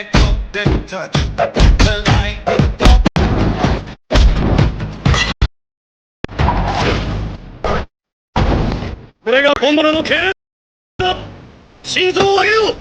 that golden touch. Tonight we don't. これが本物の経営だ。心臓を上げよう。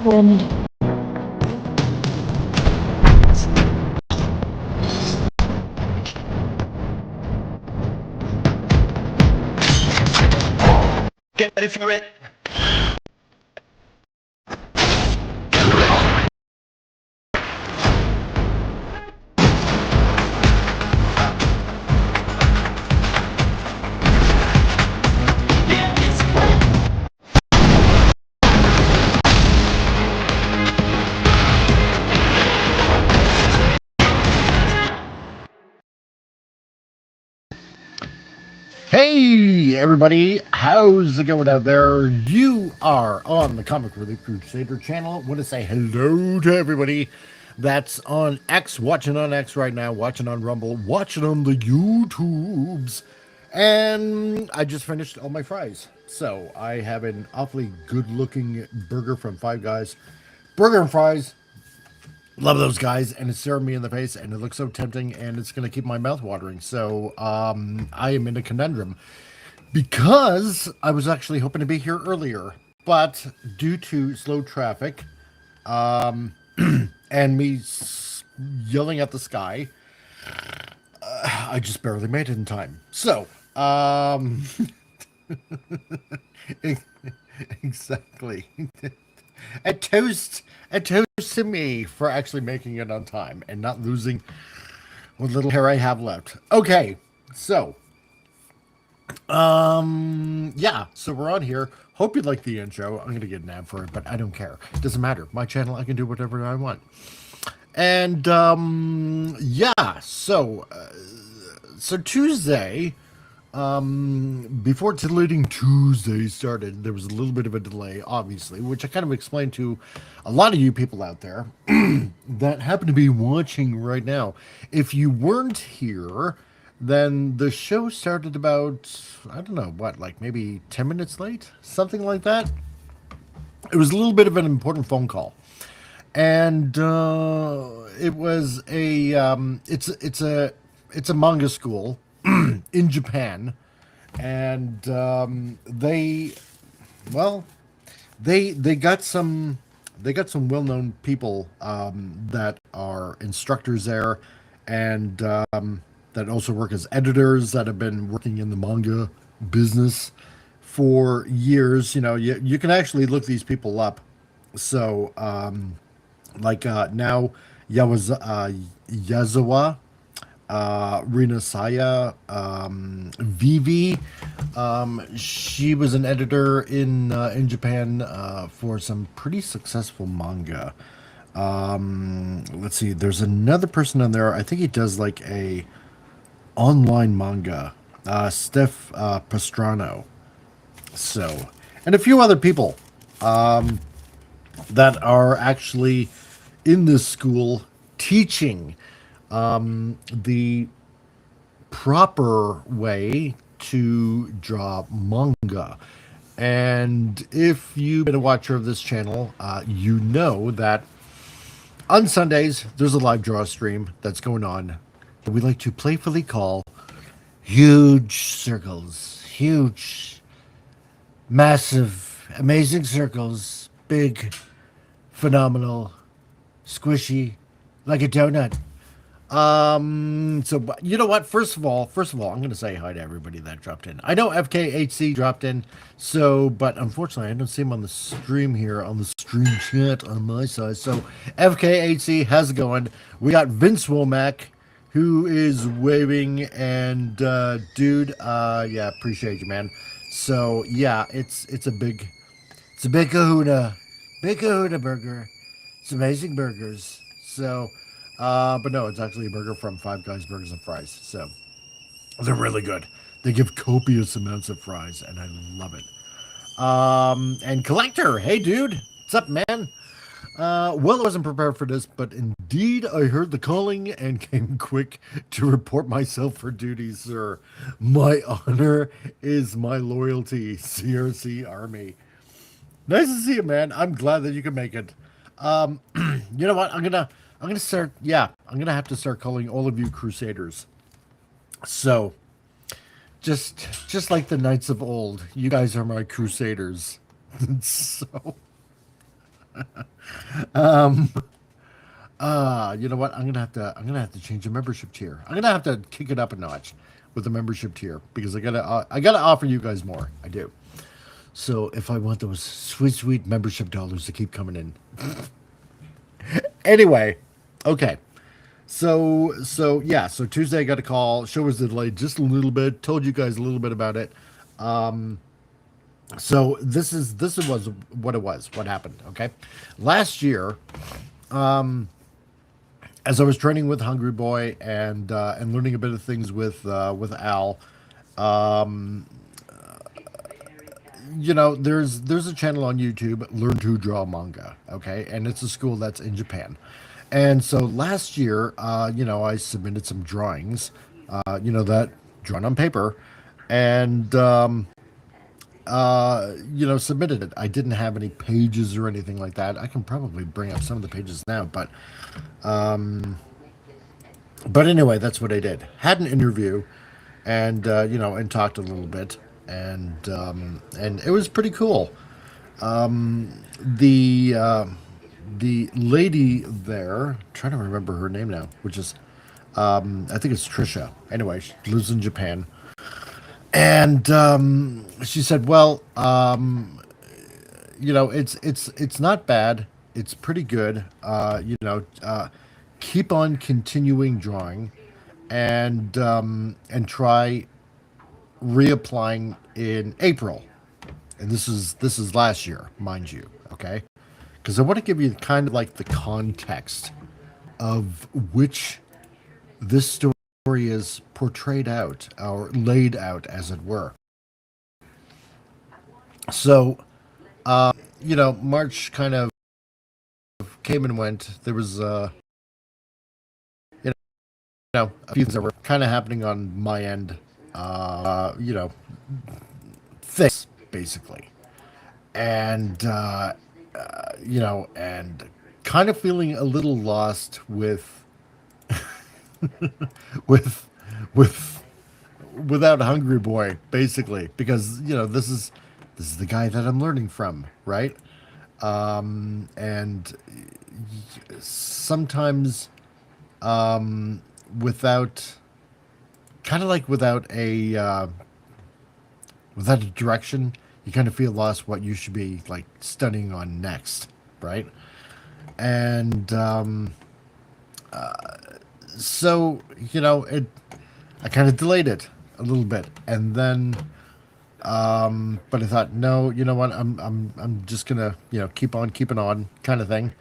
Wind. Get ready for it. Hey everybody, how's it going out there? You are on the Comic Relief Crusader channel. I want to say hello to everybody that's on X, watching on X right now, watching on Rumble, watching on the YouTubes. And I just finished all my fries. So I have an awfully good looking burger from Five Guys. Burger and fries. Love those guys, and it's staring me in the face, and it looks so tempting, and it's going to keep my mouth watering. So I am in a conundrum because I was actually hoping to be here earlier, but due to slow traffic and me yelling at the sky, I just barely made it in time. So exactly. A toast to me for actually making it on time and not losing what little hair I have left. Okay, so yeah, so we're on here. Hope you like the intro. I'm gonna get an ad for it, but I don't care. It doesn't matter. My channel, I can do whatever I want. And yeah, so Tuesday. Before Titillating Tuesday started, there was a little bit of a delay, obviously, which I kind of explained to a lot of you people out there that happen to be watching right now. If you weren't here, then the show started about, I don't know, what, like maybe 10 minutes late? Something like that. It was a little bit of an important phone call. And it was it's a manga school in Japan, and they got some well-known people that are instructors there, and that also work as editors that have been working in the manga business for years. You know, you can actually look these people up. So now Yazawa, Rina Saya, Vivi. She was an editor in Japan for some pretty successful manga. Let's see. There's another person on there. I think he does like a online manga. Steph Pastrano. So, and a few other people that are actually in this school teaching the proper way to draw manga. And if you've been a watcher of this channel, you know that on Sundays there's a live draw stream that's going on. We like to playfully call huge circles, huge, massive, amazing circles, big, phenomenal, squishy, like a donut. So you know what? First of all, I'm going to say hi to everybody that dropped in. I know FKHC dropped in, but unfortunately I don't see him on the stream here, on the stream chat on my side. So FKHC, how's it going? We got Vince Womack, who is waving, and dude, yeah, appreciate you, man. So yeah, it's a big kahuna burger. It's amazing burgers. So, but no, it's actually a burger from Five Guys Burgers and Fries. So they're really good. They give copious amounts of fries, and I love it. And Collector, hey dude, what's up, man? Well, I wasn't prepared for this, but indeed I heard the calling and came quick to report myself for duty, sir. My honor is my loyalty, CRC Army. Nice to see you, man. I'm glad that you can make it. You know what? I'm gonna start. Yeah, I'm gonna have to start calling all of you Crusaders. So, just like the knights of old, you guys are my Crusaders. So, you know what? I'm gonna have to change the membership tier. I'm gonna have to kick it up a notch with the membership tier because I gotta offer you guys more. I do. So if I want those sweet membership dollars to keep coming in. Anyway, okay. So yeah, so Tuesday I got a call. Show was delayed just a little bit. Told you guys a little bit about it. So this was what it was. What happened? Okay, last year, as I was training with Hungry Boy and learning a bit of things with Al. You know, there's a channel on YouTube, Learn to Draw Manga, okay? And it's a school that's in Japan. And so last year, you know, I submitted some drawings, you know, that drawn on paper, and, you know, submitted it. I didn't have any pages or anything like that. I can probably bring up some of the pages now, but anyway, that's what I did. Had an interview and, you know, and talked a little bit. And it was pretty cool. The lady there, I'm trying to remember her name now, which is I think it's Trisha. Anyway, she lives in Japan, and she said, "Well, you know, it's not bad. It's pretty good. You know, keep on continuing drawing, and try." Reapplying in April, and this is last year, mind you, okay? Because I want to give you kind of like the context of which this story is portrayed out or laid out, as it were. So, you know, March kind of came and went. There was, you know, a few things that were kind of happening on my end. You know, things basically, and you know, and kind of feeling a little lost with without Hungry Boy, basically, because you know this is the guy that I'm learning from, right? And sometimes without kind of like without a direction, you kind of feel lost what you should be like studying on next, right? And so you know, I kind of delayed it a little bit, and then but I thought, no, you know what, I'm just gonna, you know, keep on keeping on, kind of thing.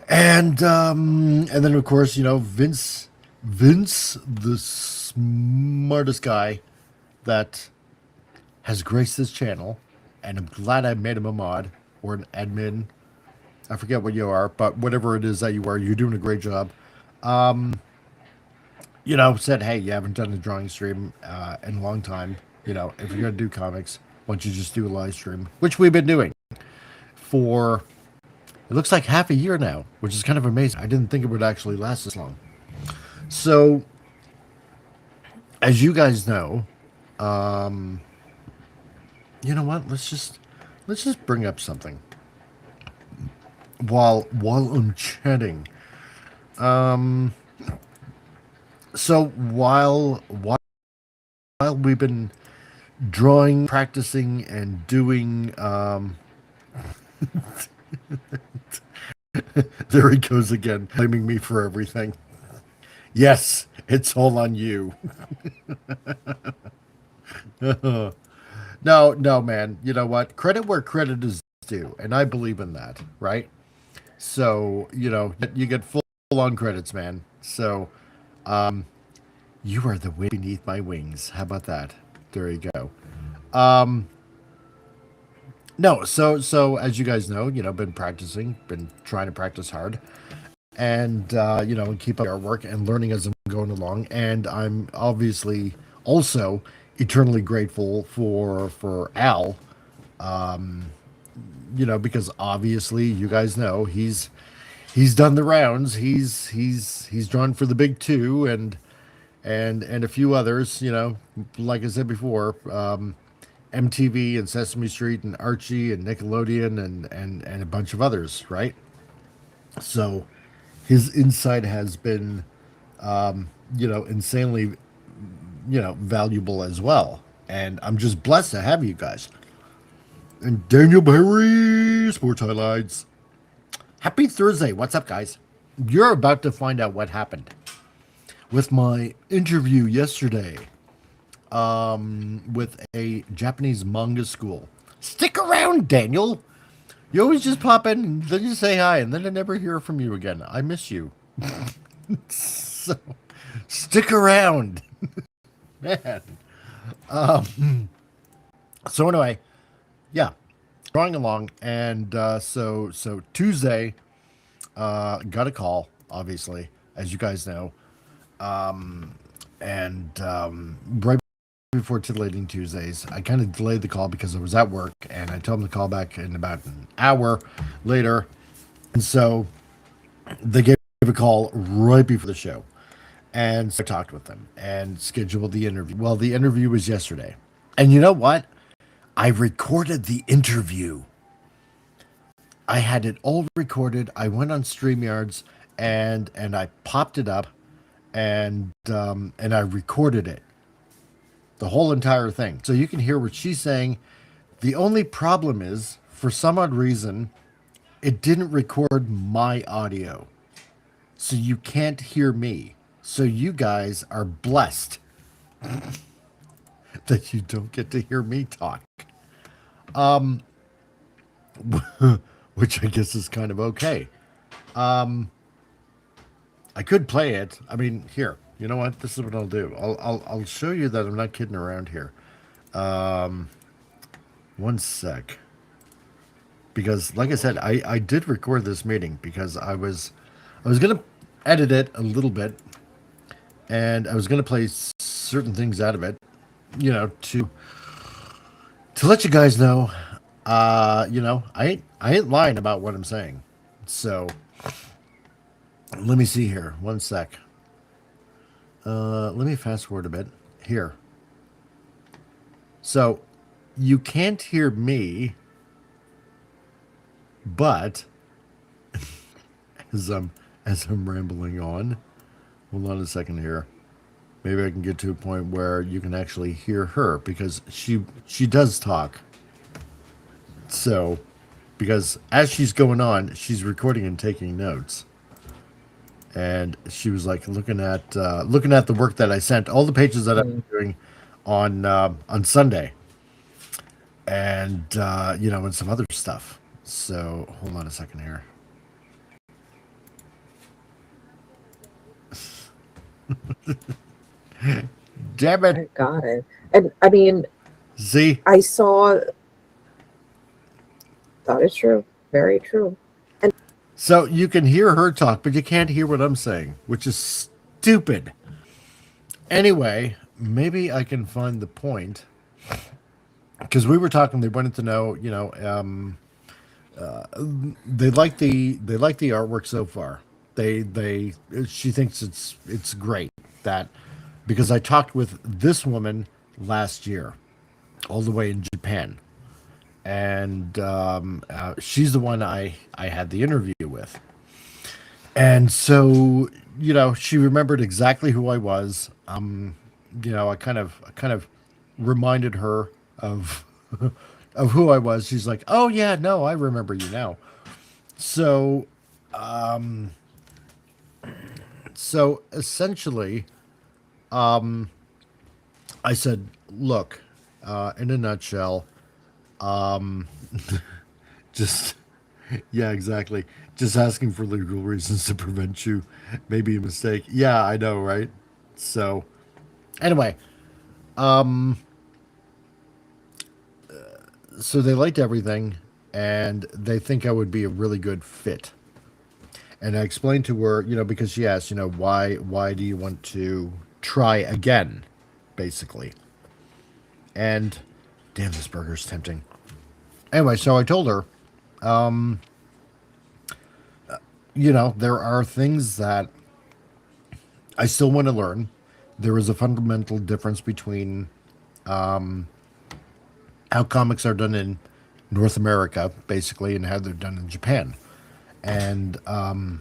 And then of course, you know, Vince, the smartest guy that has graced this channel, and I'm glad I made him a mod or an admin. I forget what you are, but whatever it is that you are, you're doing a great job. You know, said, hey, you haven't done a drawing stream in a long time. if you're going to do comics, why don't you just do a live stream, which we've been doing for, it looks like half a year now, which is kind of amazing. I didn't think it would actually last this long. So, as you guys know, you know what? Let's just bring up something while I'm chatting. So while we've been drawing, practicing, and doing, there he goes again, blaming me for everything. Yes, it's all on you. No, man. You know what? Credit where credit is due, and I believe in that, right? So, you get full on credits, man. So, you are the wind beneath my wings. How about that? There you go. No, so as you guys know, been practicing, been trying to practice hard, and keep up our work and learning as I'm going along. And I'm obviously also eternally grateful for Al, because obviously you guys know he's done the rounds. He's drawn for the big two and a few others. Like I said before, MTV and Sesame Street and Archie and Nickelodeon and a bunch of others, right? So his insight has been, insanely, valuable as well. And I'm just blessed to have you guys. And Daniel Barry, Sports Highlights. Happy Thursday. What's up, guys? You're about to find out what happened with my interview yesterday with a Japanese manga school. Stick around, Daniel. You always just pop in and then you say hi, and then I never hear from you again. I miss you. So, stick around. Man. So anyway, yeah, drawing along, and so Tuesday, got a call, obviously, as you guys know, and right before titillating Tuesdays, I kind of delayed the call because I was at work, and I told them to call back in about an hour later, and so they gave a call right before the show, and so I talked with them and scheduled the interview. Well, the interview was yesterday, and you know what? I recorded the interview. I had it all recorded. I went on StreamYards and I popped it up, and I recorded it, the whole entire thing, so you can hear what she's saying. The only problem is, for some odd reason, it didn't record my audio, so you can't hear me. So you guys are blessed that you don't get to hear me talk. Which I guess is kind of okay. I could play it. I mean, here. You know what? This is what I'll do. I'll show you that I'm not kidding around here. One sec. Because, like I said, I did record this meeting because I was gonna edit it a little bit, and I was gonna play certain things out of it, to let you guys know. I ain't lying about what I'm saying. So let me see here. One sec. Let me fast forward a bit here. So you can't hear me, but as I'm rambling on, hold on a second here. Maybe I can get to a point where you can actually hear her, because she does talk. So, because as she's going on, she's recording and taking notes. And she was like looking at the work that I sent, all the pages that I'm doing on Sunday, and and some other stuff. So hold on a second here. Damn it! I got it. And I mean, See, I saw. That is true. Very true. And so you can hear her talk, but you can't hear what I'm saying, which is stupid. Anyway, maybe I can find the point because we were talking, they wanted to know, they like the artwork so far. They she thinks it's great that because I talked with this woman last year, all the way in Japan, and she's the one I had the interview with, and so she remembered exactly who I was. I kind of reminded her of of who I was. She's like, "Oh yeah, no, I remember you now." So, so essentially, I said, "Look, in a nutshell, just yeah, exactly. Just asking for legal reasons to prevent you may be a mistake." Yeah, I know, right? So, anyway, so they liked everything, and they think I would be a really good fit. And I explained to her, because she asked, why do you want to try again, basically. And damn, this burger's tempting. Anyway, so I told her, there are things that I still want to learn. There is a fundamental difference between how comics are done in North America, basically, and how they're done in Japan. And, I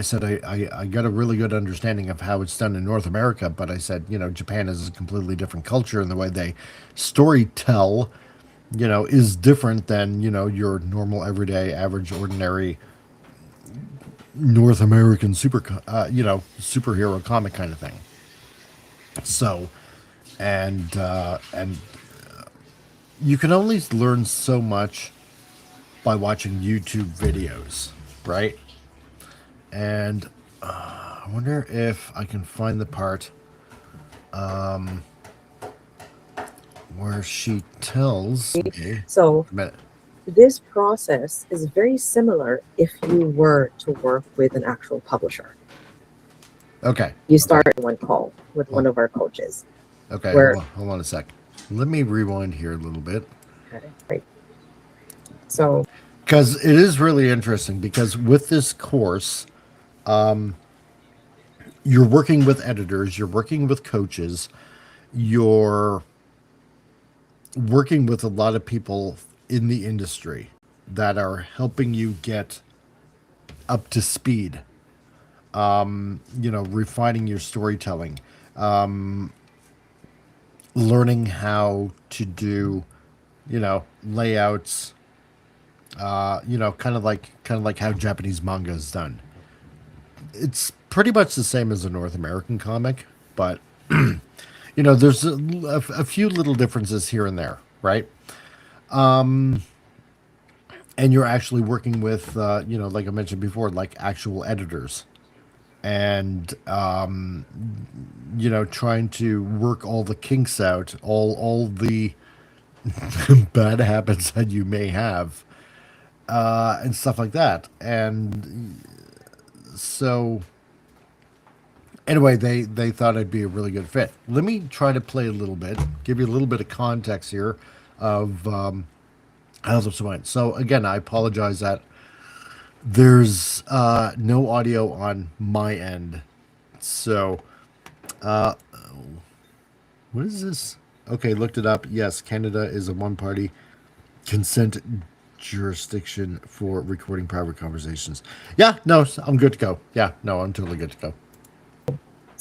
said I got a really good understanding of how it's done in North America, but I said, Japan is a completely different culture, and the way they story tell, is different than, your normal, everyday, average, ordinary North American superhero comic kind of thing. So, and you can only learn so much by watching YouTube videos, right? And I wonder if I can find the part where she tells me. So A minute. this process is very similar if you were to work with an actual publisher. Okay. You start one call with one of our coaches. Okay. Where, Hold on a sec. Let me rewind here a little bit. okay, right. So, Because it is really interesting, because with this course, you're working with editors, you're working with coaches, you're working with a lot of people in the industry that are helping you get up to speed, refining your storytelling, learning how to do, layouts, kind of like how Japanese manga is done. It's pretty much the same as a North American comic, but there's a few little differences here and there, right? And you're actually working with, like I mentioned before, like actual editors, and trying to work all the kinks out, all the bad habits that you may have, and stuff like that. And so anyway, they thought I'd be a really good fit. Let me try to play a little bit, give you a little bit of context here of how this went. So again, I apologize that there's no audio on my end. So what is this? Okay, looked it up. Yes, Canada is a one-party consent jurisdiction for recording private conversations. Yeah, no, I'm good to go. Yeah, no, I'm totally good to go.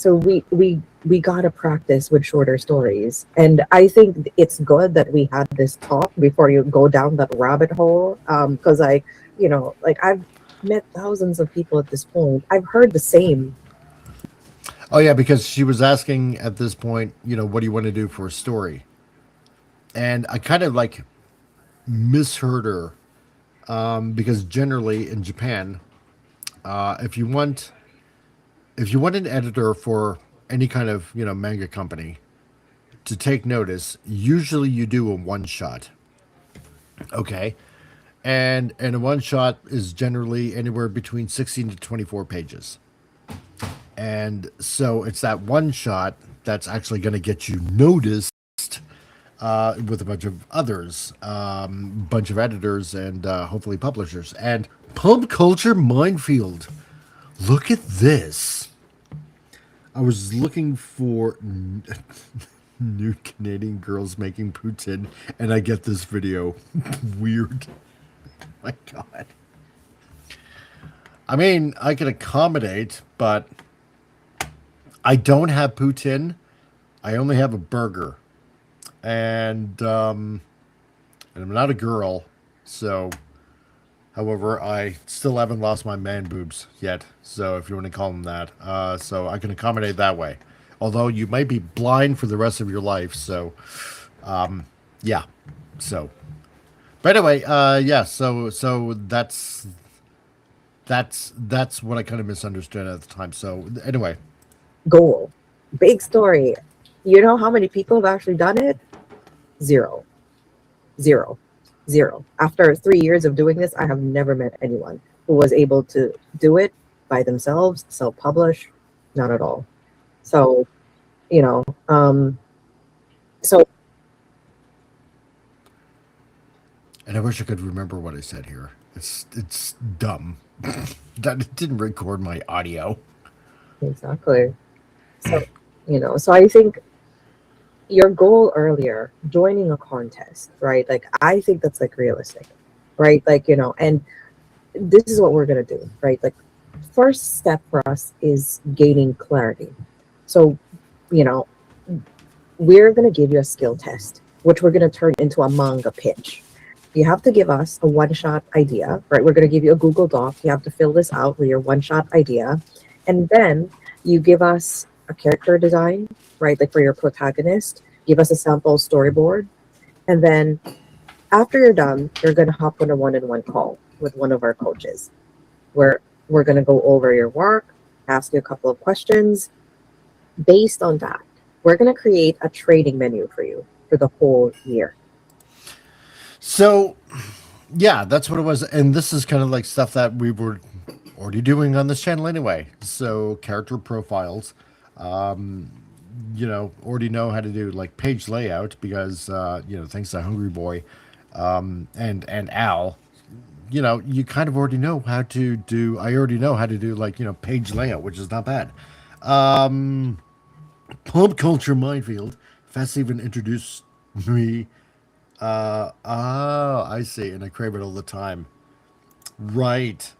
so we got to practice with shorter stories. And I think it's good that we had this talk before you go down that rabbit hole. Because I've met thousands of people at this point. I've heard the same. Oh yeah, because she was asking at this point, what do you want to do for a story? And I kind of misheard her, because generally in Japan, if you want an editor for any kind of manga company to take notice, usually you do a one shot. Okay, and a one shot is generally anywhere between 16 to 24 pages. And so it's that one shot that's actually going to get you noticed with a bunch of others, bunch of editors, and hopefully publishers. And Pulp Culture Minefield. Look at this. I was looking for new Canadian girls making poutine, and I get this video. Weird. My God. I mean, I can accommodate, but I don't have poutine. I only have a burger. And I'm not a girl, so... However, I still haven't lost my man boobs yet, so if you want to call them that. So I can accommodate that way. Although you might be blind for the rest of your life, so... yeah. So... But anyway, yeah, so that's what I kind of misunderstood at the time. So anyway. Goal. Big story. You know how many people have actually done it? Zero. After 3 years of doing this, I have never met anyone who was able to do it by themselves, self-publish, not at all. So, you know, so. And I wish I could remember what I said here. It's dumb that it didn't record my audio. Exactly. So, you know, so I think your goal earlier, joining a contest, right? Like, I think that's like realistic, right? Like, you know, and this is what we're going to do, right? Like, first step for us is gaining clarity. So, you know, we're going to give you a skill test, which we're going to turn into a manga pitch. You have to give us a one-shot idea, right? We're going to give you a Google Doc. You have to fill this out with your one-shot idea. And then you give us a character design, right? Like for your protagonist, give us a sample storyboard. And then after you're done, you're going to hop on a one-on-one call with one of our coaches, where we're going to go over your work, ask you a couple of questions. Based on that, we're going to create a trading menu for you for the whole year. So, yeah, that's what it was. And this is kind of like stuff that we were already doing on this channel anyway. So, character profiles, you know, already know how to do like page layout because, you know, thanks to Hungry Boy and Al, you know, you kind of already know how to do, I already know how to do like, you know, page layout, which is not bad. Pulp Culture Minefield. Fast even introduced me. Oh, I see. And I crave it all the time. Right.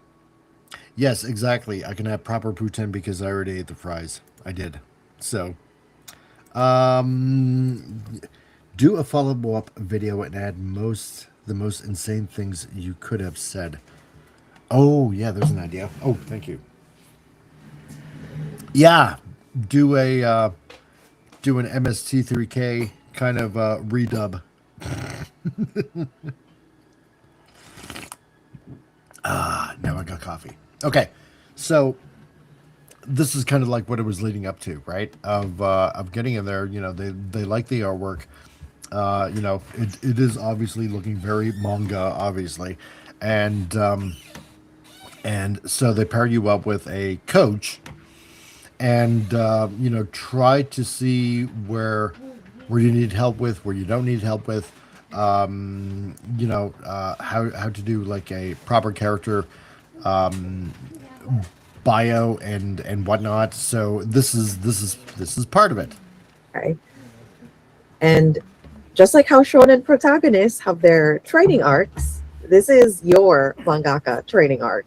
Yes, exactly. I can have proper poutine because I already ate the fries. I did. So, do a follow-up video and add the most insane things you could have said. Oh, yeah, there's an idea. Oh, thank you. Yeah, do an MST3K kind of redub. Now I got coffee. Okay, so this is kind of like what it was leading up to, right? Of getting in there. You know, they like the artwork. You know, it is obviously looking very manga, obviously, and so they pair you up with a coach, and you know, try to see where you need help with, where you don't need help with. You know, how to do like a proper character bio and whatnot. So this is part of it. Right. And just like how shonen protagonists have their training arcs, this is your mangaka training arc.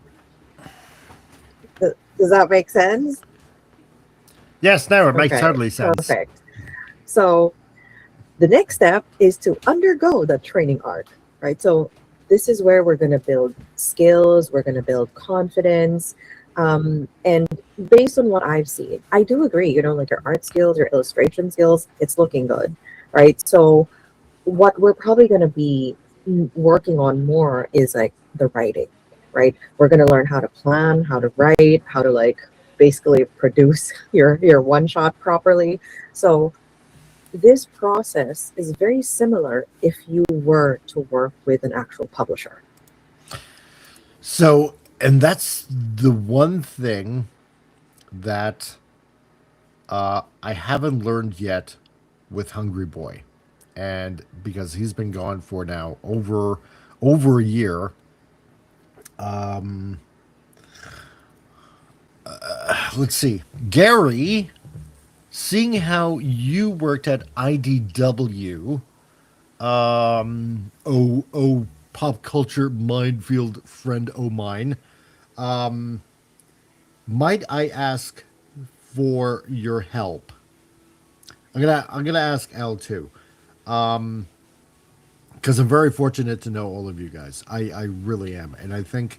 Does that make sense? Yes, no, it makes totally sense. Perfect. So the next step is to undergo the training arc, right? So this is where we're going to build skills, we're going to build confidence. And based on what I've seen, I do agree, you know, like your art skills, your illustration skills, it's looking good, right? So what we're probably going to be working on more is like the writing, right? We're going to learn how to plan, how to write, how to like basically produce your one shot properly. So this process is very similar if you were to work with an actual publisher. So, and that's the one thing that I haven't learned yet with Hungry Boy. and because he's been gone for now over a year. Let's see, Gary. Seeing how you worked at IDW, pop culture minefield friend o' mine, might I ask for your help? I'm gonna ask L too, because I'm very fortunate to know all of you guys. I really am, and I think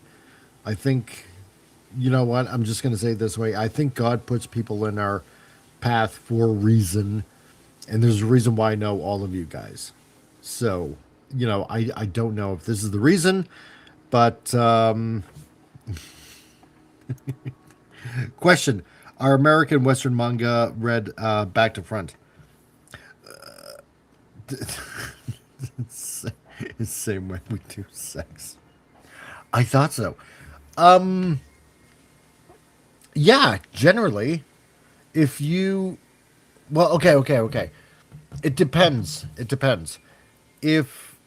you know what? I'm just gonna say it this way. I think God puts people in our path for a reason, and there's a reason why I know all of you guys. So, I don't know if this is the reason, but question: Are American Western manga read back to front? It's the same way we do sex. I thought so. Yeah, generally, if you, well, okay. It depends. It depends. If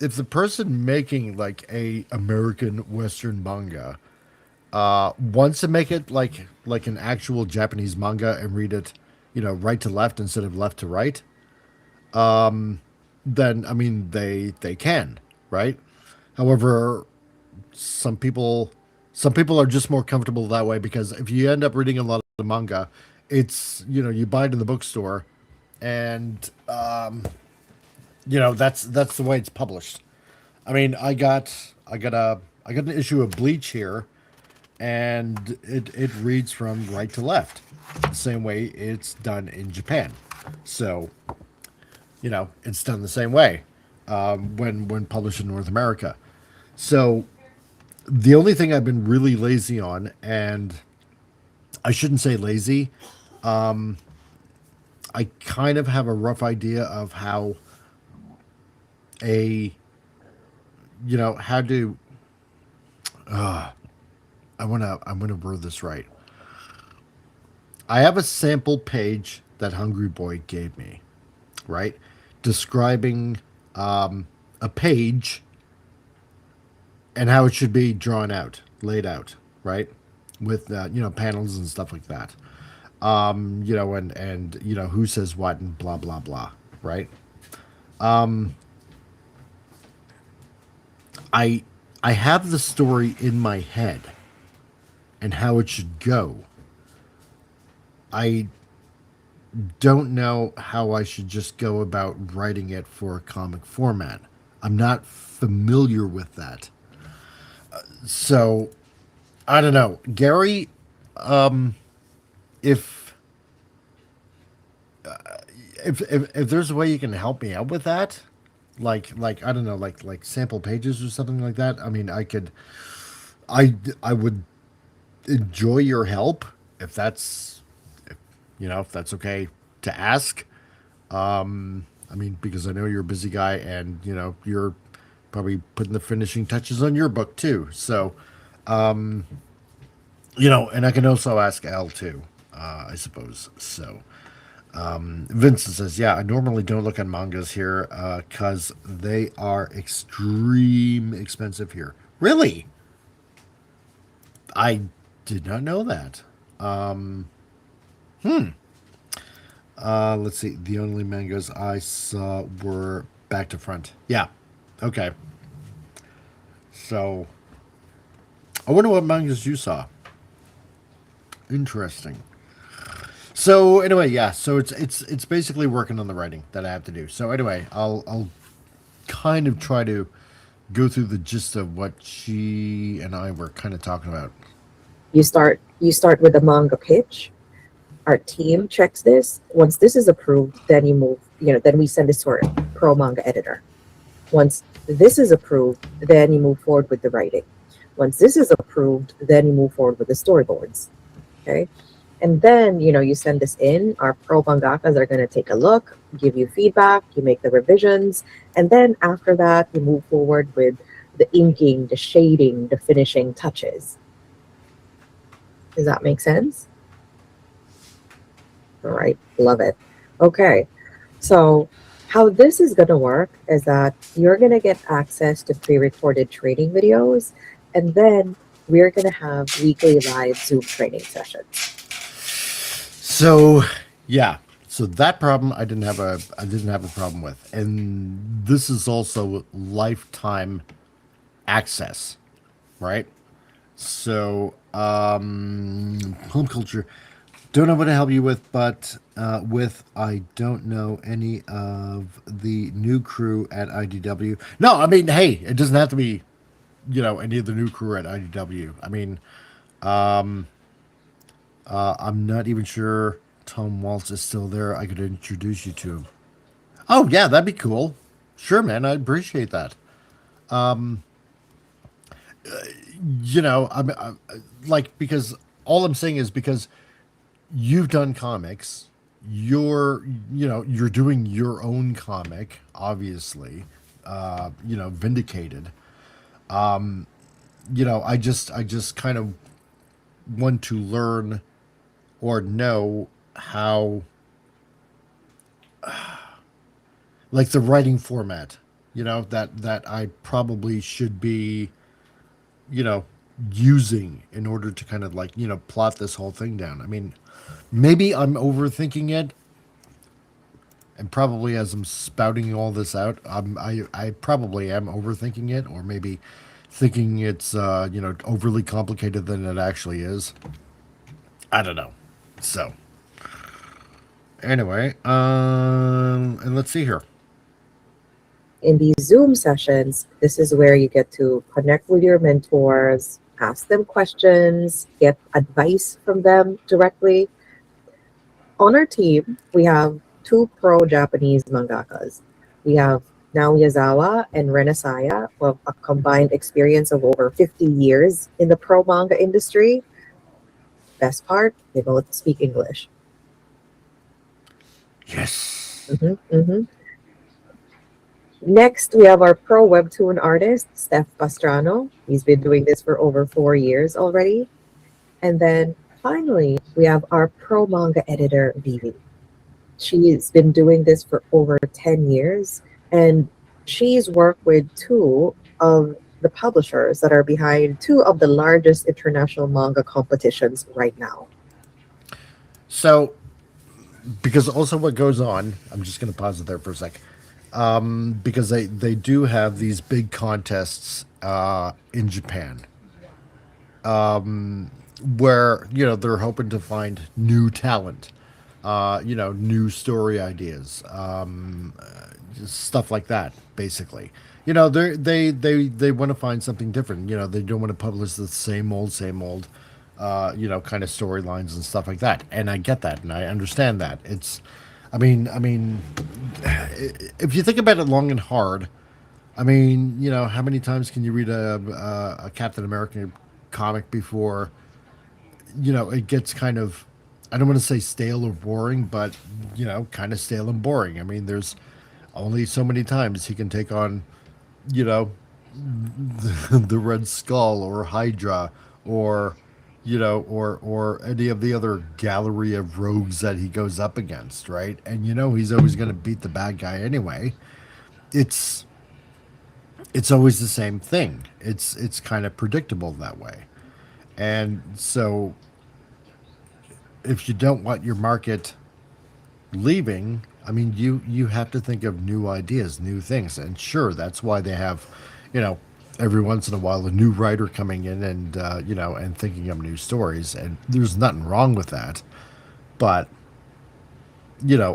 the person making like a American Western manga wants to make it like an actual Japanese manga and read it, right to left instead of left to right, then I mean they can, right? However, some people some people are just more comfortable that way because if you end up reading a lot of manga, it's you buy it in the bookstore, and that's the way it's published. I mean, I got an issue of Bleach here, and it reads from right to left, the same way it's done in Japan. So it's done the same way when published in North America. So the only thing I've been really lazy on, and I shouldn't say lazy, I kind of have a rough idea of how a how to I want to word this right. I have a sample page that Hungry Boy gave me, right? Describing a page and how it should be drawn out, laid out, right? With panels and stuff like that. And who says what and blah blah blah, right? I I have the story in my head and how it should go. I don't know how I should just go about writing it for a comic format. I'm not familiar with that. So I don't know. Gary, if if there's a way you can help me out with that, like I don't know, like sample pages or something like that. I mean, I would enjoy your help if that's okay to ask. I mean, because I know you're a busy guy, and you're probably putting the finishing touches on your book too. So, and I can also ask Al too, I suppose. So, Vincent says, yeah, I normally don't look at mangas here because they are extreme expensive here. Really? I did not know that. Let's see. The only mangas I saw were back to front. Yeah. Okay. So, I wonder what mangas you saw. Interesting. So anyway, yeah. So it's basically working on the writing that I have to do. So anyway, I'll kind of try to go through the gist of what she and I were kind of talking about. You start with a manga pitch. Our team checks this. Once this is approved, then you move, then we send this to our pro manga editor. Once this is approved, then you move forward with the writing. Once this is approved, then you move forward with the storyboards. Okay. And then, you send this in. Our pro mangakas are going to take a look, give you feedback, you make the revisions. And then after that, you move forward with the inking, the shading, the finishing touches. Does that make sense? All right. Love it. Okay. So How this is going to work is that you're going to get access to pre-recorded training videos, and then we're going to have weekly live Zoom training sessions. So yeah, so that problem I didn't have a problem with, and this is also lifetime access, right? So home culture. Don't know what to help you with, but I don't know any of the new crew at IDW. No, I mean, hey, it doesn't have to be, any of the new crew at IDW. I mean, I'm not even sure Tom Waltz is still there. I could introduce you to him. Oh yeah, that'd be cool. Sure, man, I appreciate that. Like, because all I'm saying is because you've done comics, you're doing your own comic, obviously, vindicated. I just kind of want to learn or know how, like, the writing format, that I probably should be, you know, using in order to kind of, like, plot this whole thing down. I mean, maybe I'm overthinking it, and probably as I'm spouting all this out, I probably am overthinking it, or maybe thinking it's overly complicated than it actually is. I don't know. So anyway, and let's see here. In these Zoom sessions, this is where you get to connect with your mentors, ask them questions, get advice from them directly. On our team, we have two pro-Japanese mangakas. We have Naoyazawa and Renesaya, who have a combined experience of over 50 years in the pro manga industry. Best part, they both speak English. Yes. Next, we have our pro webtoon artist, Steph Pastrano. He's been doing this for over 4 years already. And then finally, we have our pro manga editor, Vivi. She's been doing this for over 10 years, and she's worked with two of the publishers that are behind two of the largest international manga competitions right now. So, because also what goes on, I'm just going to pause it there for a sec. Because they do have these big contests in Japan, where they're hoping to find new talent, new story ideas, stuff like that. Basically, they want to find something different. They don't want to publish the same old, kind of storylines and stuff like that. And I get that, and I understand that. I mean, if you think about it long and hard, I mean, how many times can you read a Captain America comic before, it gets kind of, I don't want to say stale or boring, but, kind of stale and boring. I mean, there's only so many times he can take on, the Red Skull or Hydra or, or any of the other gallery of rogues that he goes up against, right? And he's always going to beat the bad guy anyway. It's always the same thing. It's kind of predictable that way. And so if you don't want your market leaving, I mean, you have to think of new ideas, new things. And sure, that's why they have, every once in a while a new writer coming in and and thinking of new stories, and there's nothing wrong with that. But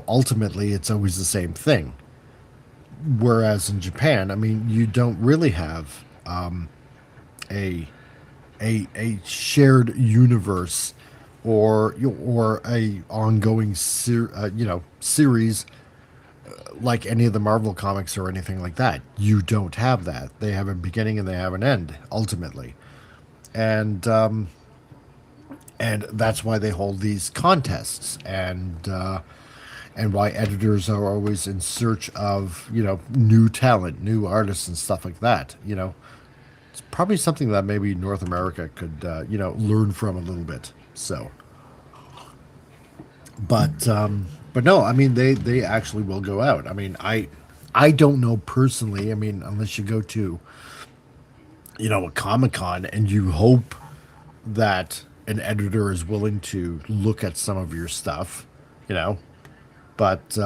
ultimately it's always the same thing. Whereas in Japan, I mean, you don't really have a shared universe or a ongoing series like any of the Marvel comics or anything like that. You don't have that. They have a beginning and they have an end, ultimately. And that's why they hold these contests, and why editors are always in search of, new talent, new artists and stuff like that. It's probably something that maybe North America could, learn from a little bit. So, but But no, I mean they actually will go out. I mean, I don't know personally. I mean, unless you go to, a Comic Con and you hope that an editor is willing to look at some of your stuff, you know. But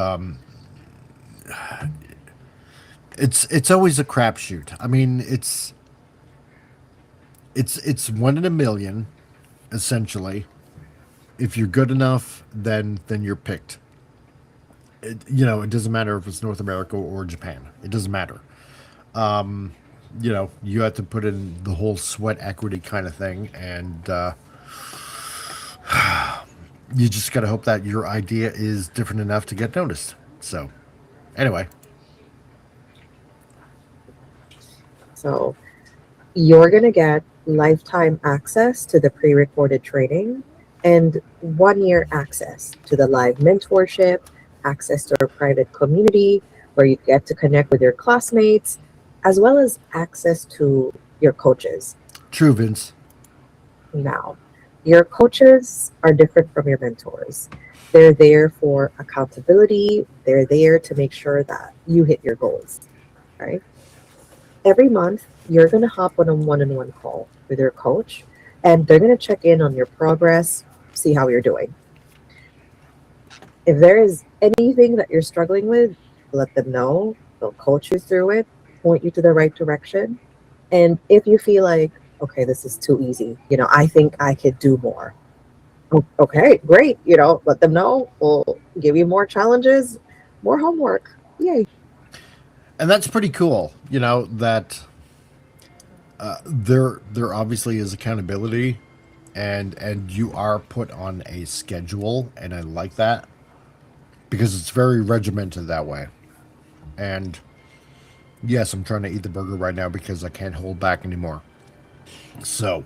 it's always a crapshoot. I mean, it's one in a million, essentially. If you're good enough, then you're picked. It doesn't matter if it's North America or Japan. It doesn't matter. You have to put in the whole sweat equity kind of thing, and you just got to hope that your idea is different enough to get noticed. So, anyway, So you're going to get lifetime access to the pre-recorded training and 1 year access to the live mentorship, access to our private community where you get to connect with your classmates, as well as access to your coaches. true, Vince. Now, your coaches are different from your mentors. They're there for accountability. They're there to make sure that you hit your goals, right? Every month, you're going to hop on a one-on-one call with your coach, and they're going to check in on your progress, see how you're doing. If there is anything that you're struggling with, let them know. They'll coach you through it, point you to the right direction. And if you feel like, okay, this is too easy, I think I could do more. Okay, great. Let them know. We'll give you more challenges, more homework. Yay. And that's pretty cool. That there obviously is accountability, and you are put on a schedule, and I like that because it's very regimented that way. And yes, I'm trying to eat the burger right now because I can't hold back anymore. So,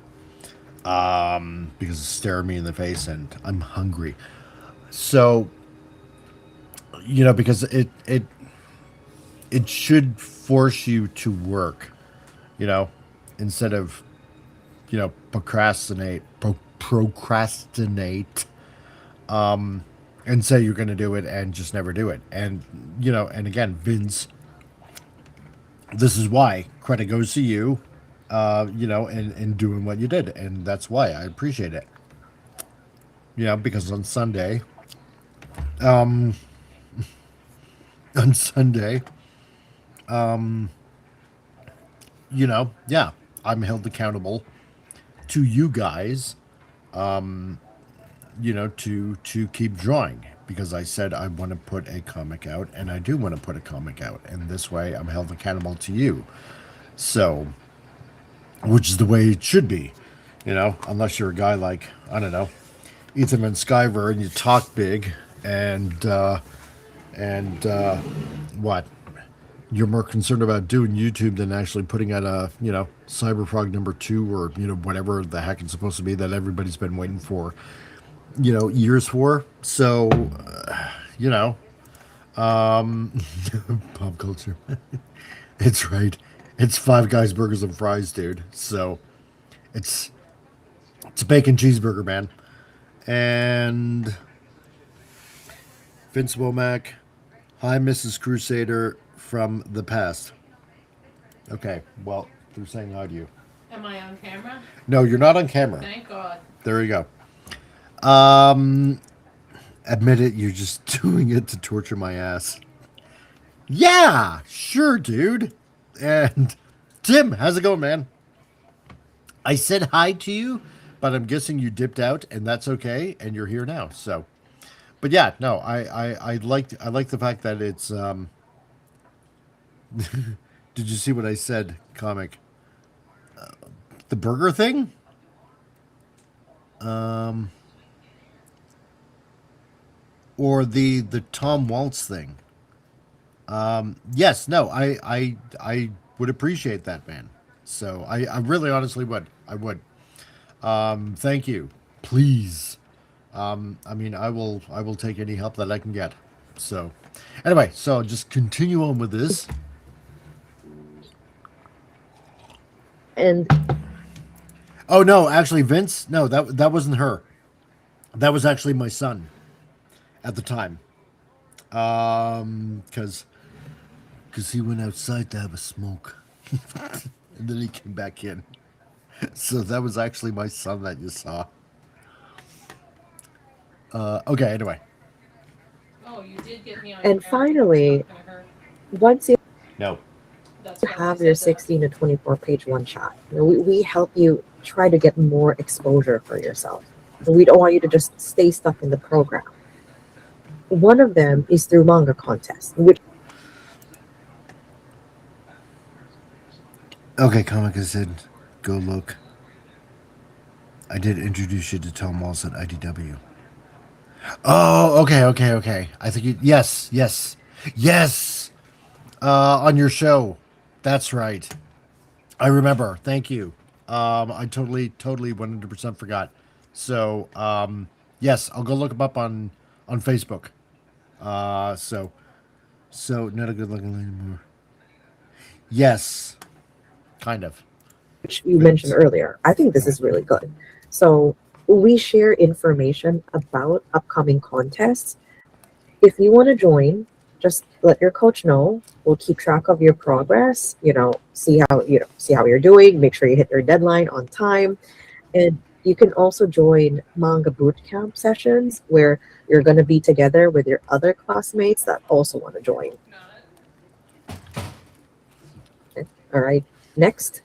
because it's staring me in the face and I'm hungry. So, because it should force you to work, instead of, procrastinate, and say you're going to do it and just never do it. And, and again, Vince, this is why credit goes to you, and doing what you did. And that's why I appreciate it. Because on Sunday, on Sunday, yeah, I'm held accountable to you guys, to keep drawing because I said I want to put a comic out, and I do want to put a comic out, and this way I'm held accountable to you. So, which is the way it should be, unless you're a guy like, I don't know, Ethan Van Sciver, and you talk big, and what? You're more concerned about doing YouTube than actually putting out a, Cyberfrog #2 or, whatever the heck it's supposed to be that everybody's been waiting for, years for. So, pop culture. It's right. It's Five Guys Burgers and Fries, dude. So, it's a bacon cheeseburger, man. And Vince Womack, hi, Mrs. Crusader from the past. Okay, well, they're saying hi to you. Am I on camera? No, you're not on camera. Thank God. There you go. Admit it, you're just doing it to torture my ass. Yeah, sure, dude. And Tim, how's it going, man? I said hi to you, but I'm guessing you dipped out, and that's okay, and you're here now. So, but yeah, no, I like the fact that it's Did you see what I said, comic? The burger thing? Or the Tom Waltz thing? Yes, no, I would appreciate that, man. So I really honestly would. I would. Thank you. Please. I mean, I will take any help that I can get. So anyway, so just continue on with this. And Oh no, actually Vince, no, that wasn't her. That was actually my son at the time. Because he went outside to have a smoke, and then he came back in. So that was actually my son that you saw. Okay. Anyway, Oh, you did get me on And your parent teacher finally, stuff, can I heard? once you no. That's why have they your said that. 16 to 24 page one shot, we help you try to get more exposure for yourself. We don't want you to just stay stuck in the program. One of them is through manga contests, which Okay, Comic has said, go look. I did introduce you to Tom Walls at IDW. Oh, okay. I think you, yes. On your show. That's right. I remember. Thank you. I totally 100% forgot. So, yes, I'll go look him up on Facebook. So not a good looking lady anymore. Yes, kind of. you mentioned earlier. I think this is really good. So we share information about upcoming contests. If you want to join, just let your coach know. We'll keep track of your progress. See how you're doing. Make sure you hit your deadline on time, and you can also join manga boot camp sessions where you're going to be together with your other classmates that also want to join. All right. Next.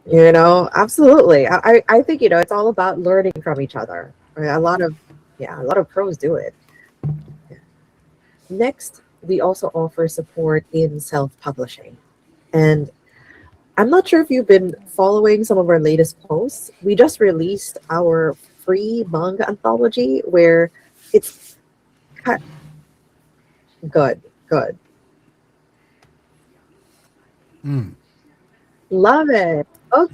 Absolutely. I think, it's all about learning from each other. Right? A lot of pros do it. Next, we also offer support in self-publishing. And I'm not sure if you've been following some of our latest posts. We just released our free manga anthology where it's good. Love it. Oh,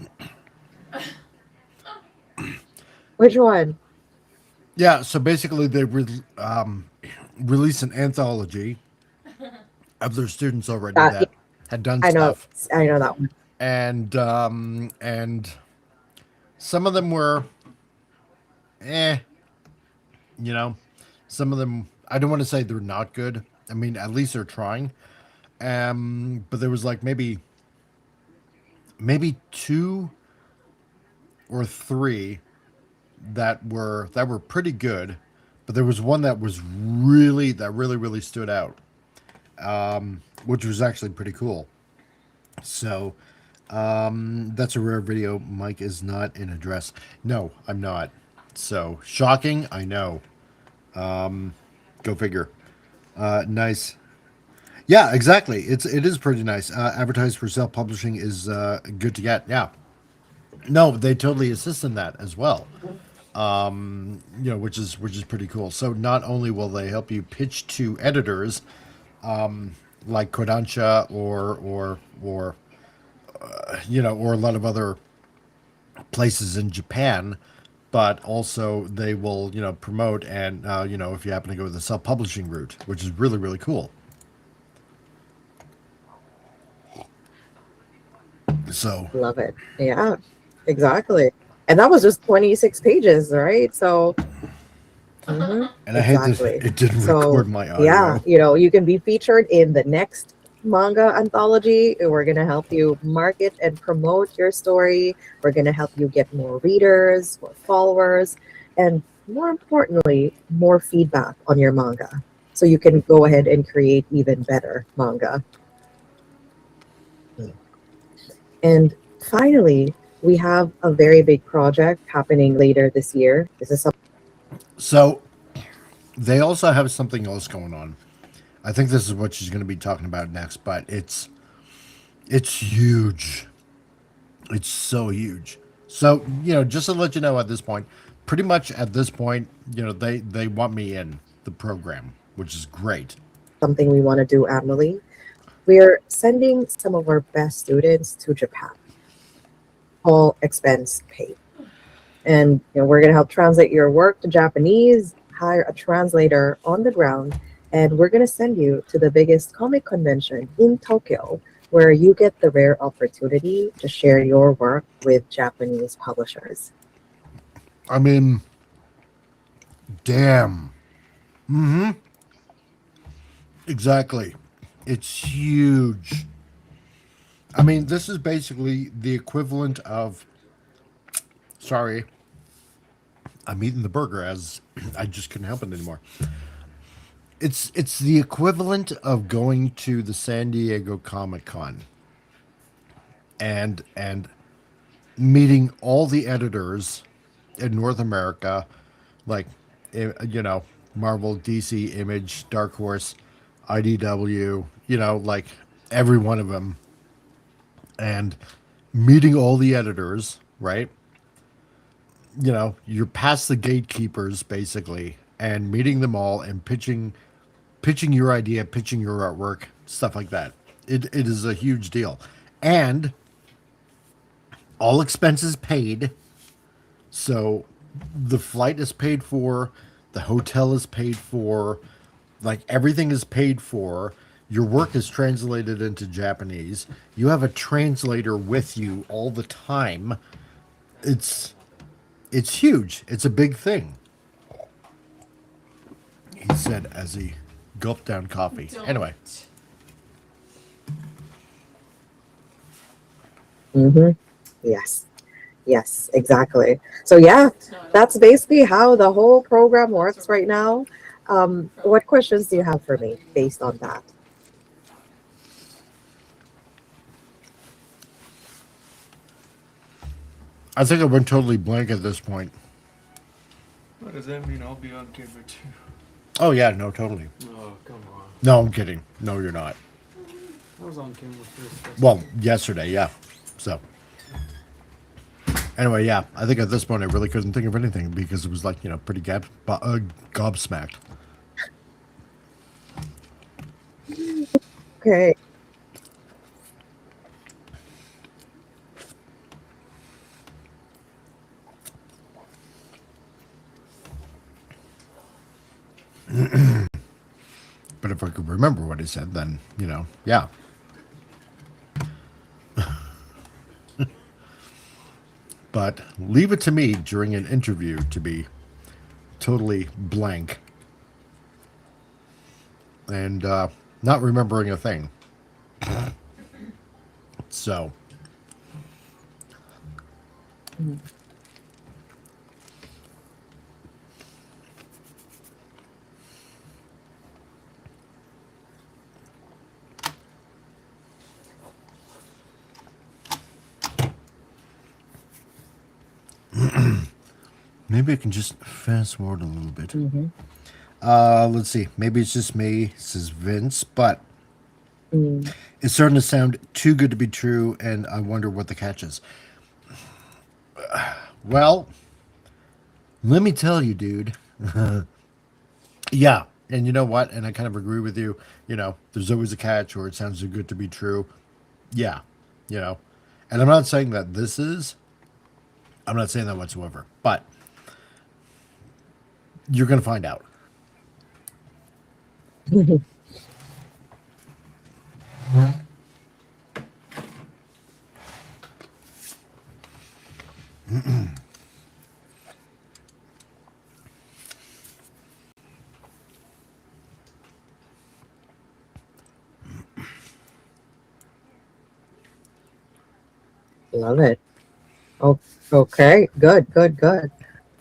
which one? Yeah, so basically they released an anthology of their students already Yeah, that had done I know stuff, that one. and some of them were, eh, you know, some of them I don't want to say they're not good. I mean, at least they're trying. But there was like maybe two or three that were pretty good, but there was one that was really stood out, which was actually pretty cool. So that's a rare video. Mike is not in a dress. No, I'm not. So shocking, I know. Go figure. Nice. Yeah, exactly. It is pretty nice. Advertised for self publishing is good to get. Yeah. No, they totally assist in that as well. Which is pretty cool. So not only will they help you pitch to editors, like Kodansha or a lot of other places in Japan, but also they will promote and if you happen to go the self-publishing route, which is really cool. So Love it. Yeah, exactly. And that was just 26 pages, right? So, and I hate that exactly. it didn't So, record my audio. yeah, you can be featured in the next manga anthology. We're going to help you market and promote your story. We're going to help you get more readers, more followers, and more importantly, more feedback on your manga. So you can go ahead and create even better manga. And finally, we have a very big project happening later this year. This is something. So they also have something else going on. I think this is what she's going to be talking about next, but it's huge. It's so huge. So, just to let you know at this point, pretty much at this point, they want me in the program, which is great. Something we want to do annually. We're sending some of our best students to Japan, all expense paid. And we're going to help translate your work to Japanese, hire a translator on the ground, and we're going to send you to the biggest comic convention in Tokyo, where you get the rare opportunity to share your work with Japanese publishers. I mean, damn. Exactly. It's huge. I mean, this is basically the equivalent of. Sorry, I'm eating the burger as I just couldn't help it anymore. It's the equivalent of going to the San Diego Comic Con and meeting all the editors in North America, like Marvel, DC, Image, Dark Horse, IDW, like every one of them, and meeting all the editors, right? You're past the gatekeepers basically, and meeting them all and pitching your idea, pitching your artwork, stuff like that. It is a huge deal. And all expenses paid. So the flight is paid for, the hotel is paid for, like everything is paid for. Your work is translated into Japanese. You have a translator with you all the time. It's it's huge. It's a big thing. He said as he gulped down coffee. Don't. Anyway, Yes. Yes, exactly. So yeah, that's basically how the whole program works right now. What questions do you have for me based on that? I think I went totally blank at this point. What does that mean? I'll be on camera too. Oh yeah, no, totally. Oh, come on. No, I'm kidding. No, you're not. I was on camera first. Well, yesterday, yeah. So anyway, yeah, I think at this point I really couldn't think of anything because it was like pretty gobsmacked. Okay. But if I could remember what he said, then yeah. But leave it to me during an interview to be totally blank and not remembering a thing. So, maybe I can just fast forward a little bit. Let's see. Maybe it's just me, says Vince, but it's starting to sound too good to be true, and I wonder what the catch is. Well, let me tell you, dude. Yeah, and you know what? And I kind of agree with you. There's always a catch, or it sounds too good to be true. Yeah, and I'm not saying that this is. I'm not saying that whatsoever, but you're going to find out. Love it. Oh, okay. Good, good, good.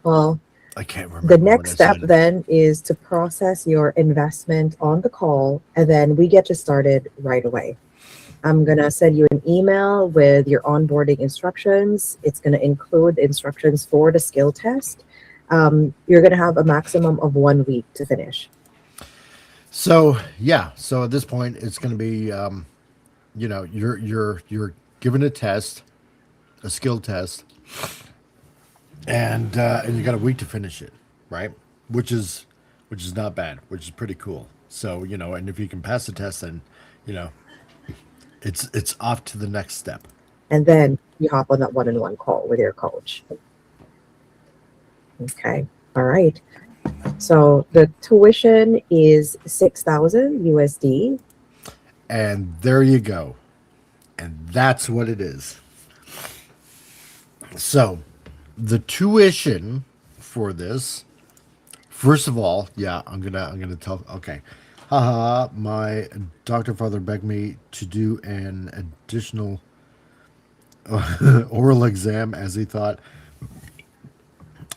Well, I can't remember. the what next I step said. then is to process your investment on the call, and then we get you started right away. I'm going to send you an email with your onboarding instructions. It's going to include instructions for the skill test. You're going to have a maximum of 1 week to finish. So yeah, so at this point, it's going to be, you're given a test, a skill test, and you got a week to finish it, right? Which is not bad, which is pretty cool. So and if you can pass the test, then it's off to the next step. And then you hop on that one-on-one call with your coach. Okay. All right. So the tuition is 6,000 USD. And there you go. And that's what it is. So the tuition for this First of all, yeah, I'm gonna tell. Okay, haha. My doctor father begged me to do an additional oral exam as he thought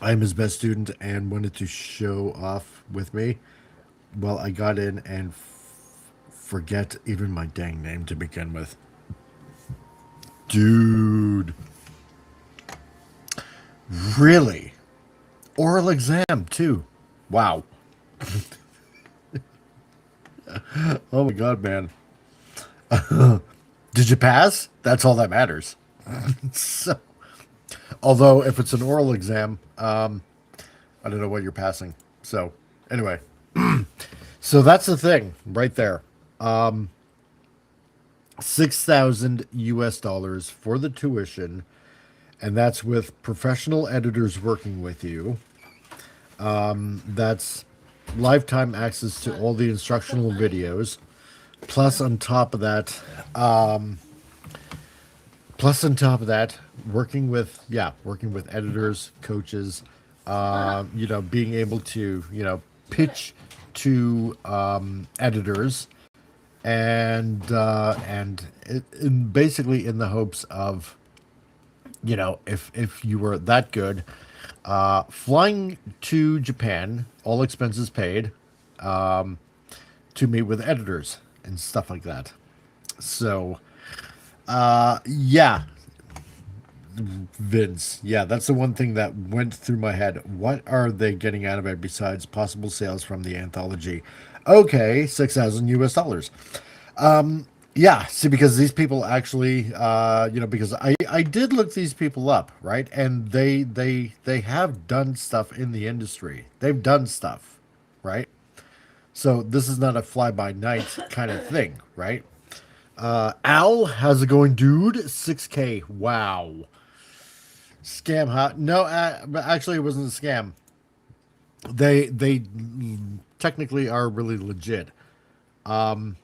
I'm his best student and wanted to show off with me. Well, I got in and forget even my dang name to begin with. Dude. Really? Oral exam, too. Wow. Oh my god, man. Did you pass? That's all that matters. So, although, if it's an oral exam, I don't know what you're passing. So, anyway. So that's the thing right there. 6,000 US dollars for the tuition, and that's with professional editors working with you. That's lifetime access to all the instructional videos. Plus, on top of that, working with editors, coaches, being able to, pitch to editors, and basically in the hopes of, if you were that good, flying to Japan, all expenses paid, to meet with editors and stuff like that. So, yeah, Vince. Yeah, that's the one thing that went through my head. What are they getting out of it besides possible sales from the anthology? Okay, 6,000 US dollars. Yeah, see, because these people actually, because I did look these people up, right? And they have done stuff in the industry. They've done stuff, right? So this is not a fly by night kind of thing, right? Al, how's it going, dude? 6K. Wow. Scam hot. No, but actually it wasn't a scam. They technically are really legit. But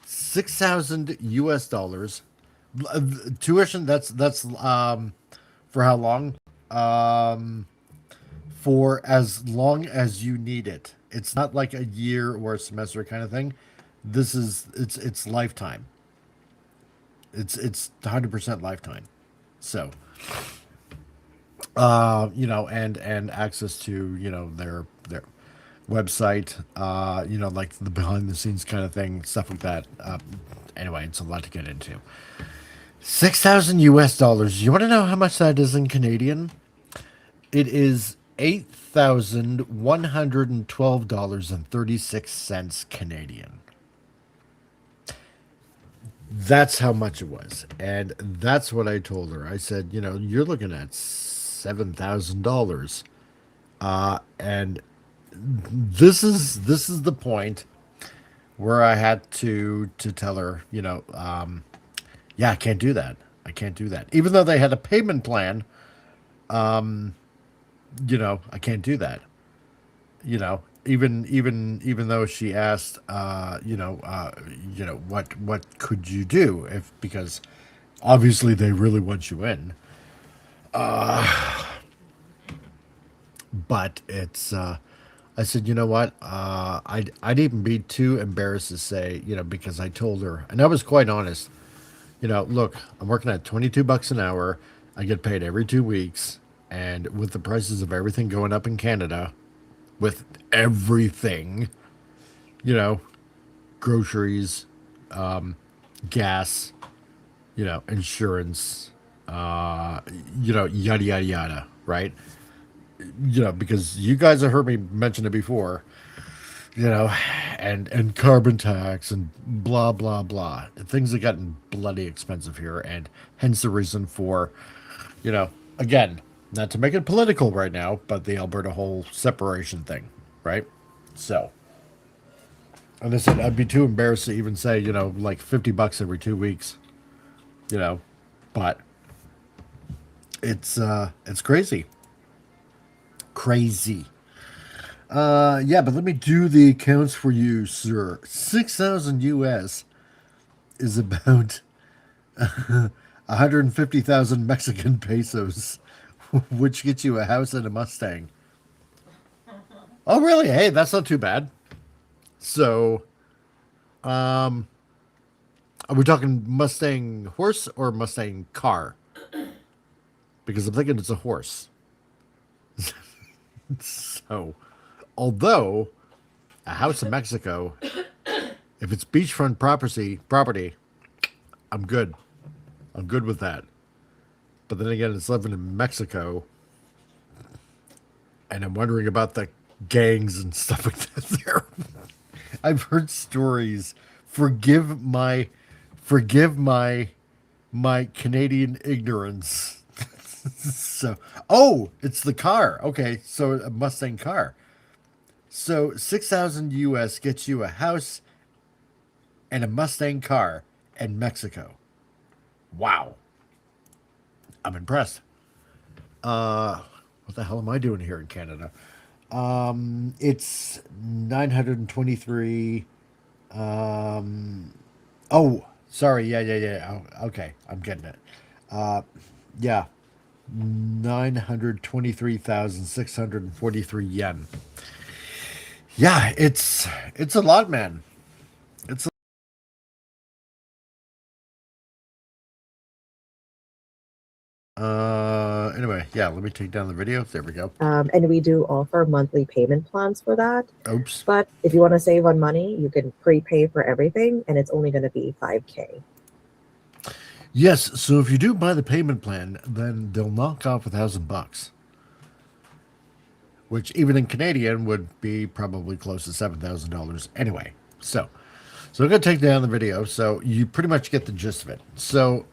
6,000 US dollars tuition, that's for how long? For as long as you need it. It's not like a year or a semester kind of thing. It's lifetime. It's 100% lifetime. So, and access to, their website, like the behind the scenes kind of thing, stuff like that. Anyway, it's a lot to get into. 6,000 US dollars. You want to know how much that is in Canadian? It is $8,112.36 Canadian. That's how much it was. And that's what I told her. I said, you're looking at $7,000. And this is the point where I had to tell her, yeah, I can't do that. I can't do that. Even though they had a payment plan, I can't do that. Even though she asked, what could you do because obviously they really want you in. But it's, I said, you know what? I'd even be too embarrassed to say, because I told her, and I was quite honest, look, I'm working at $22 an hour. I get paid every 2 weeks. And with the prices of everything going up in Canada, with everything, groceries, gas, insurance, yada, yada, yada, right? Because you guys have heard me mention it before, and carbon tax and blah, blah, blah. Things have gotten bloody expensive here, and hence the reason for, again, not to make it political right now, but the Alberta whole separation thing, right? So, and I said I'd be too embarrassed to even say, like $50 every 2 weeks, but it's crazy. Crazy. Yeah, but let me do the accounts for you, sir. 6,000 US is about 150,000 Mexican pesos, which gets you a house and a Mustang. Oh, really? Hey, that's not too bad. So, are we talking Mustang horse or Mustang car? Because I'm thinking it's a horse. So, although a house in Mexico, if it's beachfront property, I'm good. I'm good with that. But then again, it's living in Mexico, and I'm wondering about the gangs and stuff like that there. I've heard stories. Forgive my Canadian ignorance. So, oh, it's the car. Okay, so a Mustang car. So 6,000 US gets you a house and a Mustang car in Mexico. Wow. I'm impressed. What the hell am I doing here in Canada? It's 923. Oh, sorry. Yeah. Oh, okay, I'm getting it. Yeah, 923,643 yen. Yeah, it's a lot, man. It's anyway, yeah, let me take down the video. There we go. And we do offer monthly payment plans for that. Oops. But if you want to save on money, you can prepay for everything, and it's only going to be 5K. Yes, so if you do buy the payment plan, then they'll knock off $1,000, which even in Canadian would be probably close to $7,000 anyway. So I'm gonna take down the video, so you pretty much get the gist of it. So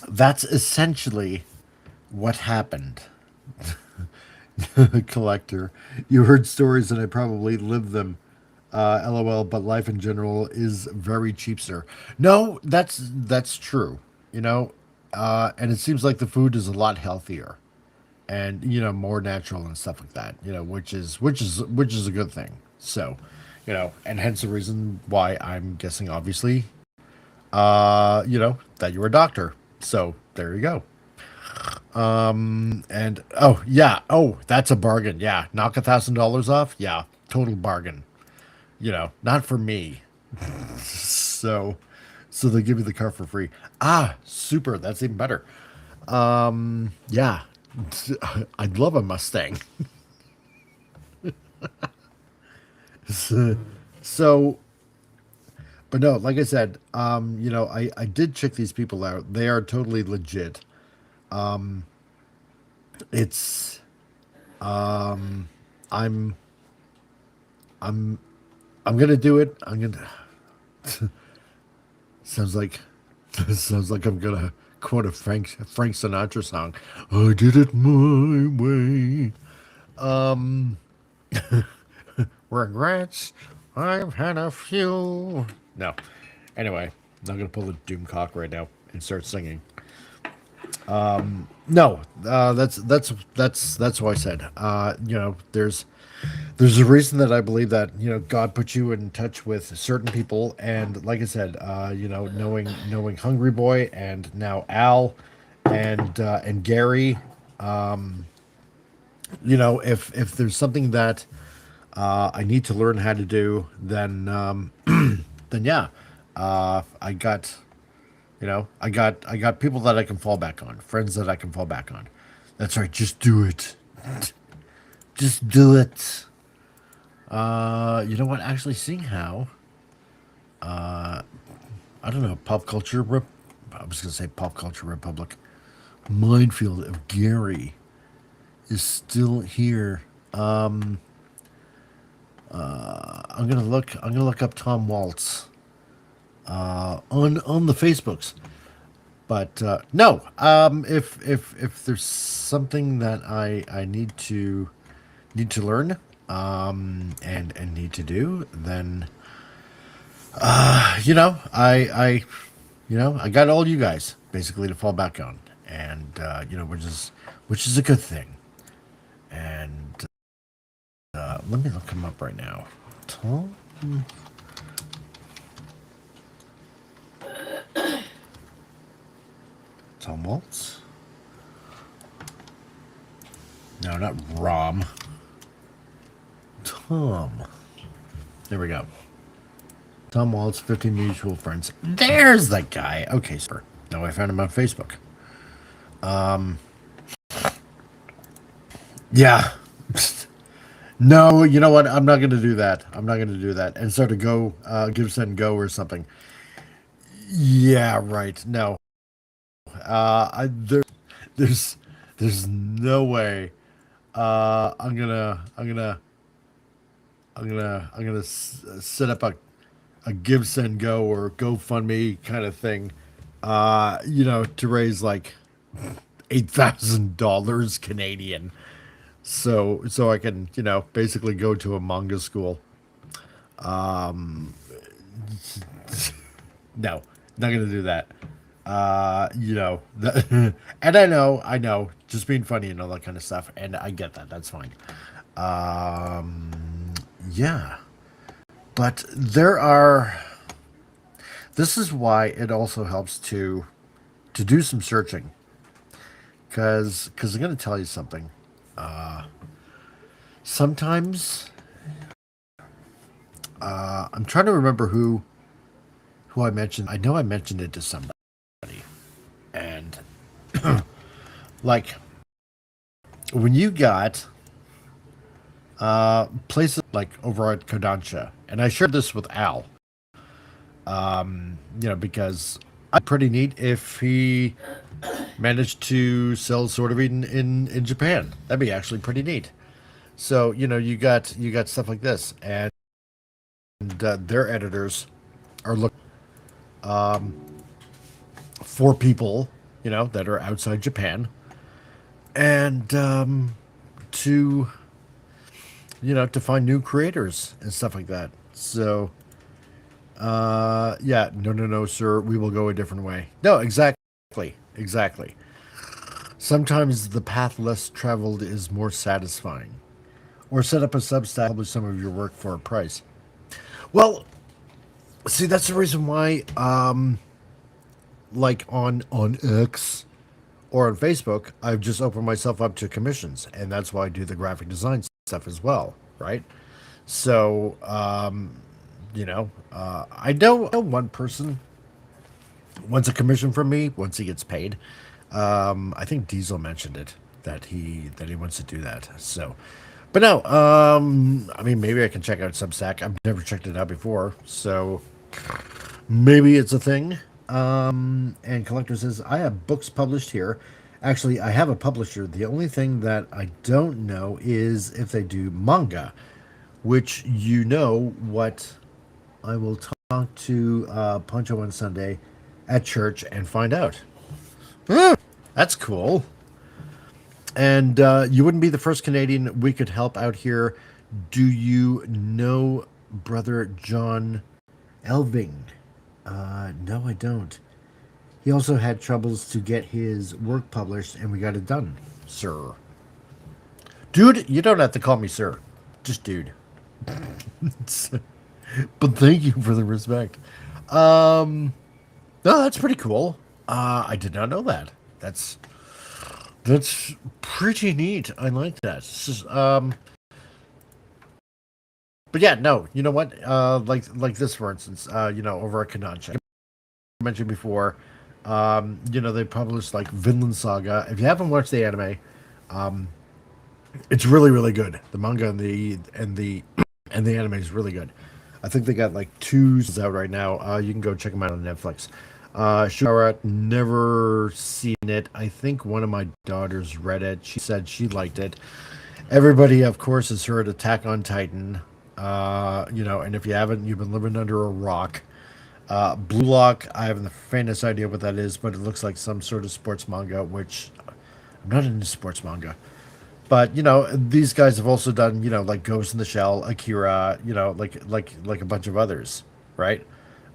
that's essentially what happened. Collector, you heard stories and I probably lived them. LOL, but life in general is very cheap, sir. No, that's true. You know, and it seems like the food is a lot healthier, and more natural and stuff like that. Which is a good thing. So, and hence the reason why I'm guessing, obviously, that you're a doctor. So there you go. And oh yeah, that's a bargain. Yeah, knock $1,000 off. Yeah, total bargain. Not for me. So they give you the car for free. Ah, super. That's even better. Yeah, I'd love a Mustang. So, but no, like I said, I did check these people out. They are totally legit. It's, I'm, I'm, I'm gonna do it. I'm gonna. Sounds like I'm gonna quote a Frank Sinatra song. I did it my way. Regrets. I've had a few. No. Anyway, I'm gonna pull the doom cock right now and start singing. No, that's what I said. There's a reason that I believe that God put you in touch with certain people, and like I said, knowing Hungry Boy and now Al, and Gary, if there's something that I need to learn how to do, then then yeah, I got. I got people that I can fall back on, friends that I can fall back on. That's right, just do it. Just do it. You know what? Actually, seeing how, I don't know, pop culture. I was gonna say pop culture republic. Minefield of Gary is still here. I'm gonna look. I'm gonna look up Tom Waltz. On the Facebooks, but no. If there's something that I need to learn, and need to do, then I I got all you guys basically to fall back on, and which is a good thing. And let me look him up right now. Tom. Tom Waltz. No, not Rom. Tom. There we go. Tom Waltz, 15 mutual friends. There's that guy. Okay, sir. Now I found him on Facebook. Yeah. No, you know what? I'm not going to do that. I'm not going to do that. And so to go, give send go or something. Yeah, right. No. There's no way. I'm gonna set up a give send go or GoFundMe kind of thing. To raise like $8,000 Canadian. So I can, basically go to a manga school. No, not gonna do that. And I know, just being funny and all that kind of stuff, and I get that. That's fine. Yeah, but there are. This is why it also helps to do some searching, because I'm gonna tell you something. Sometimes I'm trying to remember who I mentioned. I know I mentioned it to somebody, and like when you got places like over at Kodansha, and I shared this with Al, because I'm pretty neat if he managed to sell Sword of Eden in Japan. That'd be actually pretty neat. So you got stuff like this, and their editors are looking for people that are outside Japan, and to to find new creators and stuff like that. So yeah, no, sir, we will go a different way. No, exactly. Sometimes the path less traveled is more satisfying. Or set up a Substack, publish some of your work for a price. Well, see, that's the reason why, like on X or on Facebook, I've just opened myself up to commissions, and that's why I do the graphic design stuff as well, right? So, I know one person wants a commission from me once he gets paid. I think Diesel mentioned it that he wants to do that. So, but no, I mean, maybe I can check out Substack. I've never checked it out before, so maybe it's a thing. And Collector says, I have books published here. Actually, I have a publisher. The only thing that I don't know is if they do manga, which what I will talk to Poncho on Sunday at church and find out. That's cool. And you wouldn't be the first Canadian we could help out here. Do you know Brother John Elving? No, I don't. He also had troubles to get his work published, and we got it done, sir. Dude, you don't have to call me sir. Just dude. But thank you for the respect. No, that's pretty cool. I did not know that. That's pretty neat. I like that. But yeah, no. You know what? Like this, for instance. Over at Kodansha, I mentioned before. They published like Vinland Saga. If you haven't watched the anime, it's really, really good. The manga and the anime is really good. I think they got like 2 out right now. You can go check them out on Netflix. Shara, never seen it. I think one of my daughters read it. She said she liked it. Everybody, of course, has heard Attack on Titan. And if you haven't, you've been living under a rock. Blue Lock, I have the faintest idea what that is, but it looks like some sort of sports manga, which I'm not into sports manga. But these guys have also done like Ghost in the Shell, Akira, like a bunch of others, right?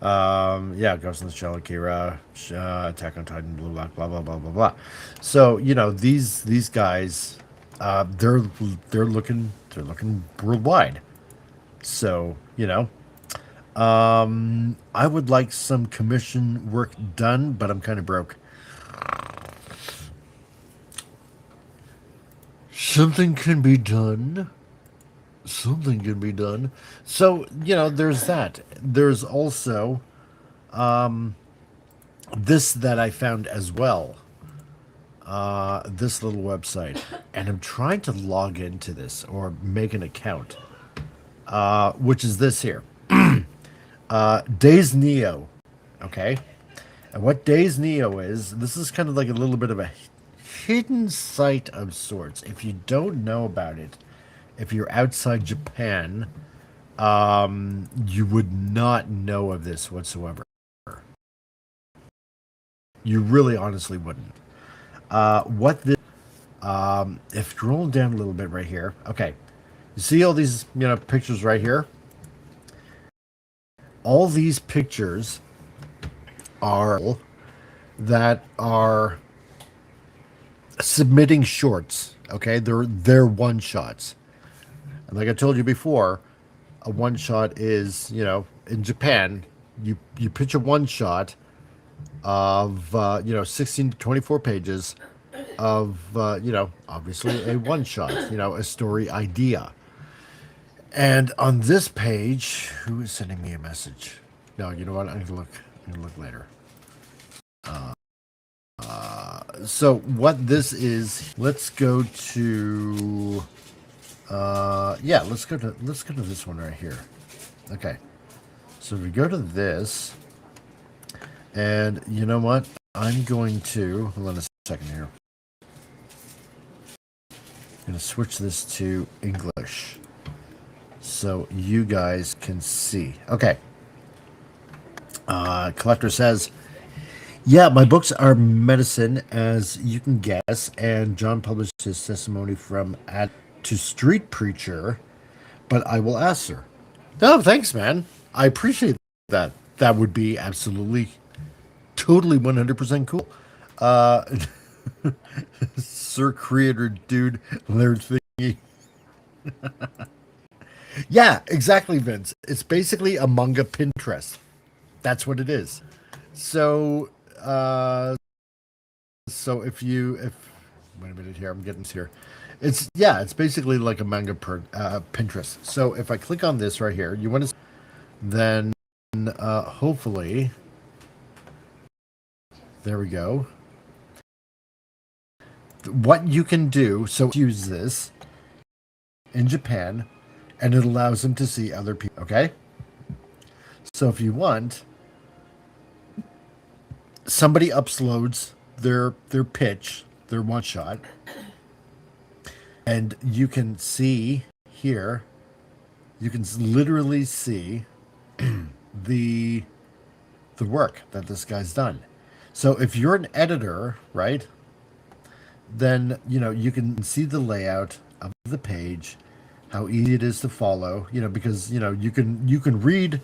Ghost in the Shell, Akira, Attack on Titan, Blue Lock, blah blah blah blah blah. So these guys, they're looking worldwide. So I would like some commission work done, but I'm kind of broke. something can be done. Something can be done. So, there's that. There's also this that I found as well. This little website. And I'm trying to log into this or make an account. Which is this here. Days Neo. Okay. And what Days Neo is, this is kind of like a little bit of a hidden site of sorts. If you don't know about it, if you're outside Japan, you would not know of this whatsoever. You really honestly wouldn't. What this, if you roll down a little bit right here, okay, you see all these, pictures right here? All these pictures are that are submitting shorts, okay? They're one shots. And like I told you before, a one shot is, in Japan, you pitch a one shot of 16 to 24 pages of obviously a one shot, a story idea. And on this page, who is sending me a message? No, you know what? I'm gonna look later. So what this is, let's go to let's go to this one right here. Okay. So we go to this, and you know what? I'm going to hold on a second here. I'm gonna switch this to English so you guys can see. Okay. Collector says, yeah, my books are medicine, as you can guess, and John published his testimony from Ad to Street Preacher, but I will ask her. No, thanks, man. I appreciate that. That would be absolutely, totally 100% cool. Sir Creator Dude, Laird Thingy. Yeah, exactly, Vince. It's basically a manga Pinterest. That's what it is. So, if wait a minute here, I'm getting this here. It's basically like a manga Pinterest. So if I click on this right here, you want to, then hopefully, there we go. What you can do, so use this in Japan, and it allows them to see other people. Okay. So if you want, somebody uploads their pitch, their one shot, and you can see here, you can literally see the work that this guy's done. So if you're an editor, right, then you can see the layout of the page, how easy it is to follow, because you can read.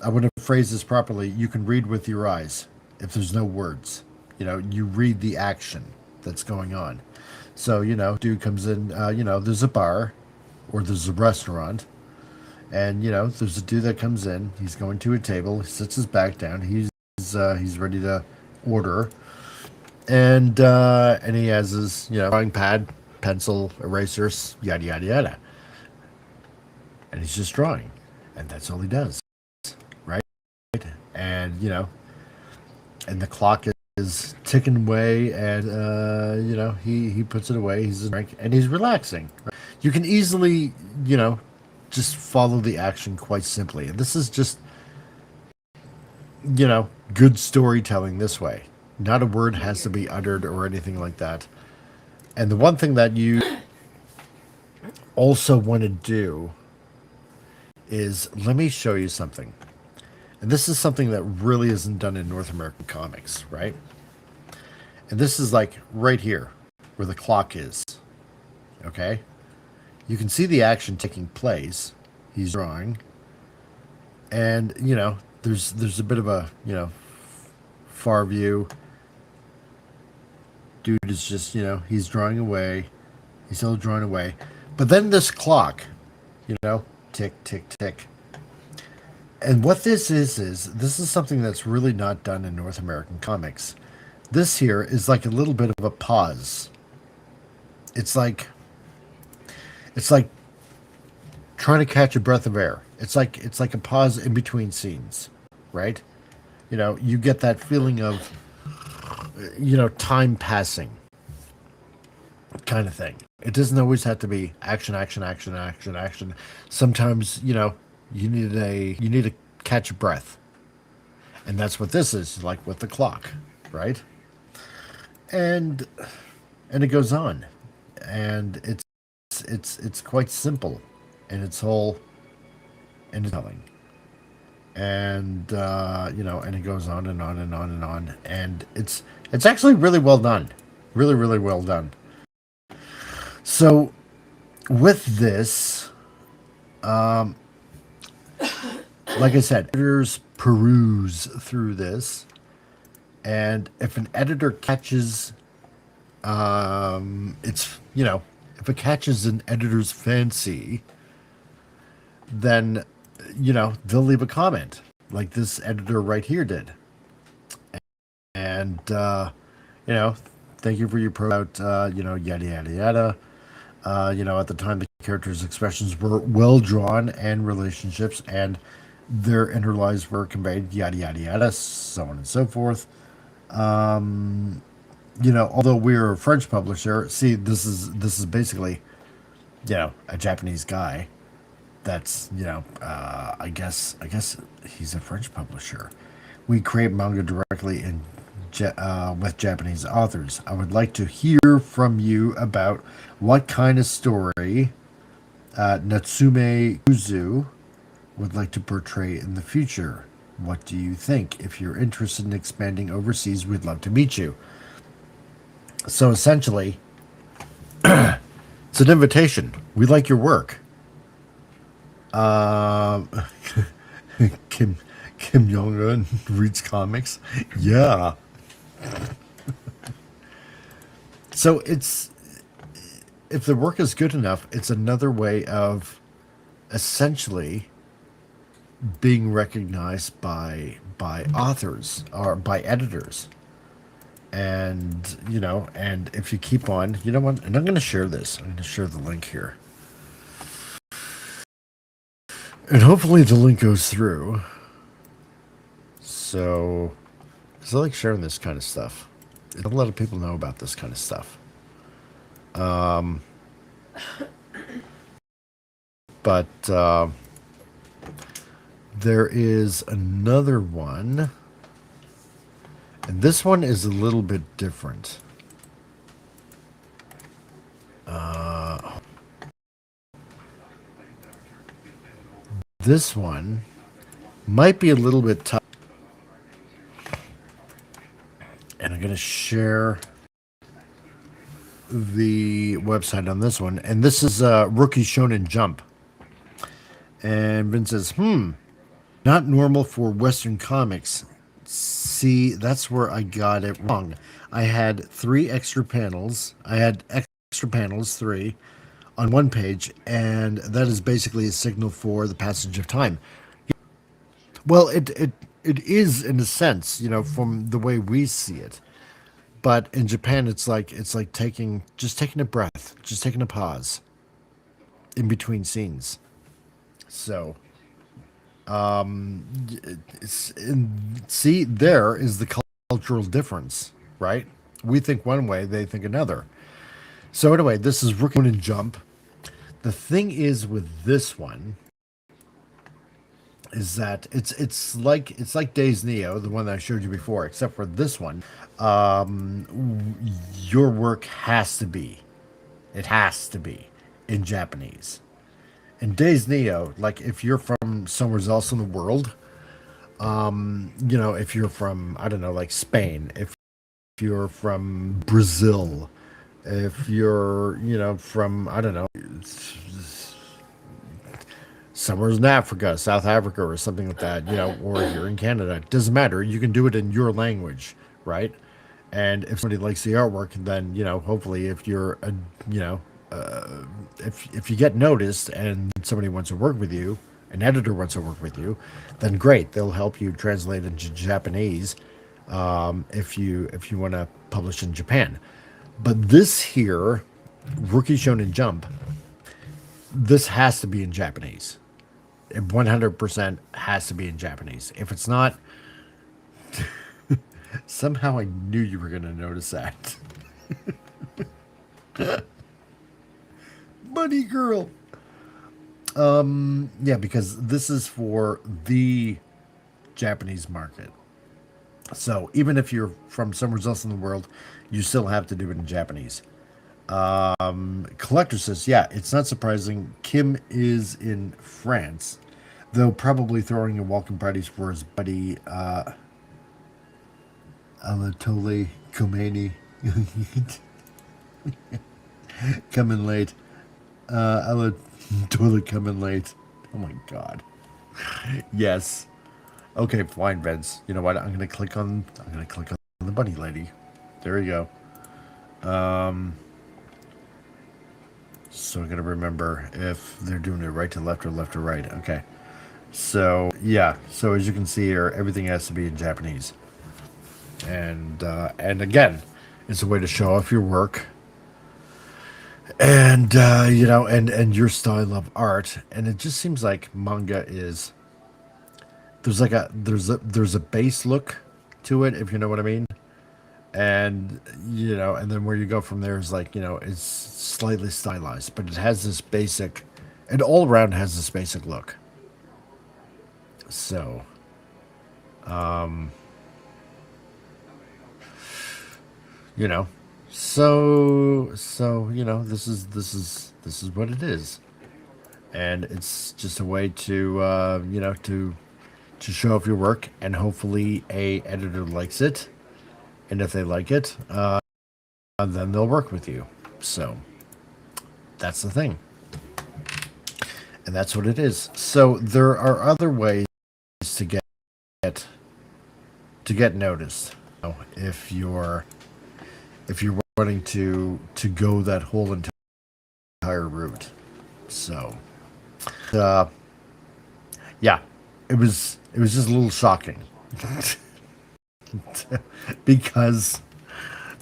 I want to phrase this properly. You can read with your eyes if there's no words. You read the action that's going on. So, dude comes in, there's a bar or there's a restaurant, and, there's a dude that comes in. He's going to a table. He sits his back down. He's ready to order. And he has his, drawing pad, pencil, erasers, yada, yada, yada. And he's just drawing. And that's all he does. Right? And, and the clock is ticking away, and, he puts it away. He's a drink, and he's relaxing. You can easily, just follow the action quite simply. And this is just, good storytelling this way. Not a word has to be uttered or anything like that. And the one thing that you also want to do is, let me show you something. And this is something that really isn't done in North American comics, right? And this is like right here where the clock is. Okay? You can see the action taking place. He's drawing. And, there's a bit of a, far view. Dude is just, he's drawing away. He's still drawing away. But then this clock, tick, tick, tick. And what this is this is something that's really not done in North American comics. This here is like a little bit of a pause it's like trying to catch a breath of air. It's like a pause in between scenes, right? You get that feeling of time passing kind of thing. It doesn't always have to be action, action, action, action, action. Sometimes, you need to catch a breath. And that's what this is, like with the clock, right? And it goes on. And it's quite simple in its whole telling. And and it goes on and on and on and on. And it's actually really well done. Really, really well done. So with this, like I said, editors peruse through this, and if an editor catches, if it catches an editor's fancy, then they'll leave a comment like this editor right here did, and thank you for your pro about yada yada yada. At the time, the characters' expressions were well drawn, and relationships and their inner lives were conveyed, yada yada yada, so on and so forth. Although we're a French publisher, see, this is basically, a Japanese guy. That's I guess he's a French publisher. We create manga directly with Japanese authors. I would like to hear from you about what kind of story Natsume Kuzu would like to portray in the future. What do you think? If you're interested in expanding overseas, we'd love to meet you. So essentially, it's an invitation. We like your work. Kim Jong-un reads comics. Yeah. So if the work is good enough, it's another way of essentially being recognized by authors or by editors. And and if you keep on, and I'm going to share this. I'm going to share the link here. And hopefully the link goes through. So, because I like sharing this kind of stuff. A lot of people know about this kind of stuff. But there is another one. And this one is a little bit different. This one might be a little bit tough. And I'm going to share the website on this one. And this is Rookie Shonen Jump. And Vince says, not normal for Western comics. See, that's where I got it wrong. I had 3 extra panels. I had extra panels, 3, on one page, and that is basically a signal for the passage of time. Well, it is in a sense, from the way we see it. But in Japan, it's like taking a breath, just taking a pause in between scenes. So, see, there is the cultural difference, right? We think one way, they think another. So anyway, this is Rookie and Jump. The thing is with this one is that it's like Days Neo, the one that I showed you before, except for this one, your work has to be in Japanese. In Days Neo, like if you're from somewhere else in the world, if you're from, I don't know, like Spain, if you're from Brazil, if you're, from, I don't know, somewhere in Africa, South Africa or something like that, or here in Canada, it doesn't matter. You can do it in your language, right? And if somebody likes the artwork, then, hopefully if you're, if you get noticed and somebody wants to work with you, an editor wants to work with you, then great. They'll help you translate into Japanese if you want to publish in Japan. But this here Rookie Shonen Jump, this has to be in Japanese. It 100% has to be in Japanese. If it's not, somehow I knew you were going to notice that. Bunny girl. Yeah, because this is for the Japanese market. So even if you're from somewhere else in the world, you still have to do it in Japanese. Collector says, yeah, it's not surprising. Kim is in France, though probably throwing a welcome parties for his buddy Anatoly Khomeini. Coming late. Anatoly coming late. Oh my god. Yes. Okay, fine, Vince. You know what? I'm gonna click on the bunny lady. There we go. So I gotta remember if they're doing it right to left or left to right. Okay. So yeah. So as you can see here, everything has to be in Japanese. And again, it's a way to show off your work. And you know, and your style of art. And it just seems like manga is there's a base look to it, if you know what I mean. And you know, and then where you go from there is like, you know, it's slightly stylized, but it has this basic, it all around has this basic look. So you know, so you know, this is what it is. And it's just a way to you know, to show off your work, and hopefully a editor likes it. And if they like it, then they'll work with you. So that's the thing. And that's what it is. So there are other ways to get noticed. You know, if you're wanting to go that whole entire route. So yeah, it was just a little shocking. Because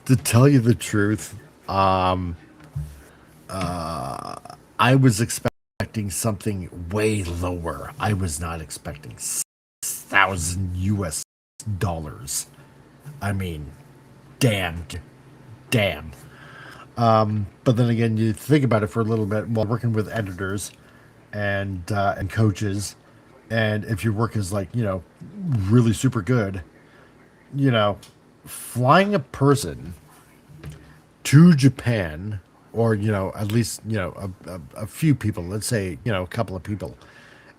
to tell you the truth, I was expecting something way lower. I was not expecting 6,000 US dollars. I mean, damn. But then again, you think about it for a little bit while working with editors and coaches, and if your work is like, you know, really super good, you know, flying a person to Japan, or, you know, at least, you know, a few people, let's say, you know, a couple of people,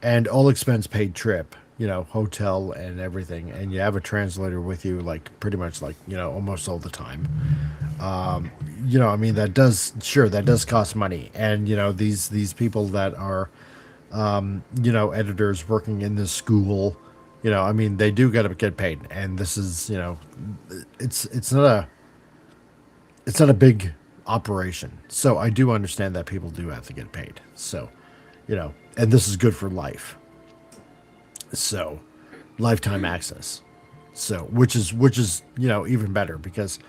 and all expense paid trip, you know, hotel and everything, and you have a translator with you, like pretty much like, you know, almost all the time. You know, I mean, that does cost money. And, you know, these people that are, you know, editors working in this school, you know, I mean, they do got to get paid, and this is, you know, it's not a big operation. So I do understand that people do have to get paid. So, you know, and this is good for life. So, lifetime access. So, which is you know, even better, because,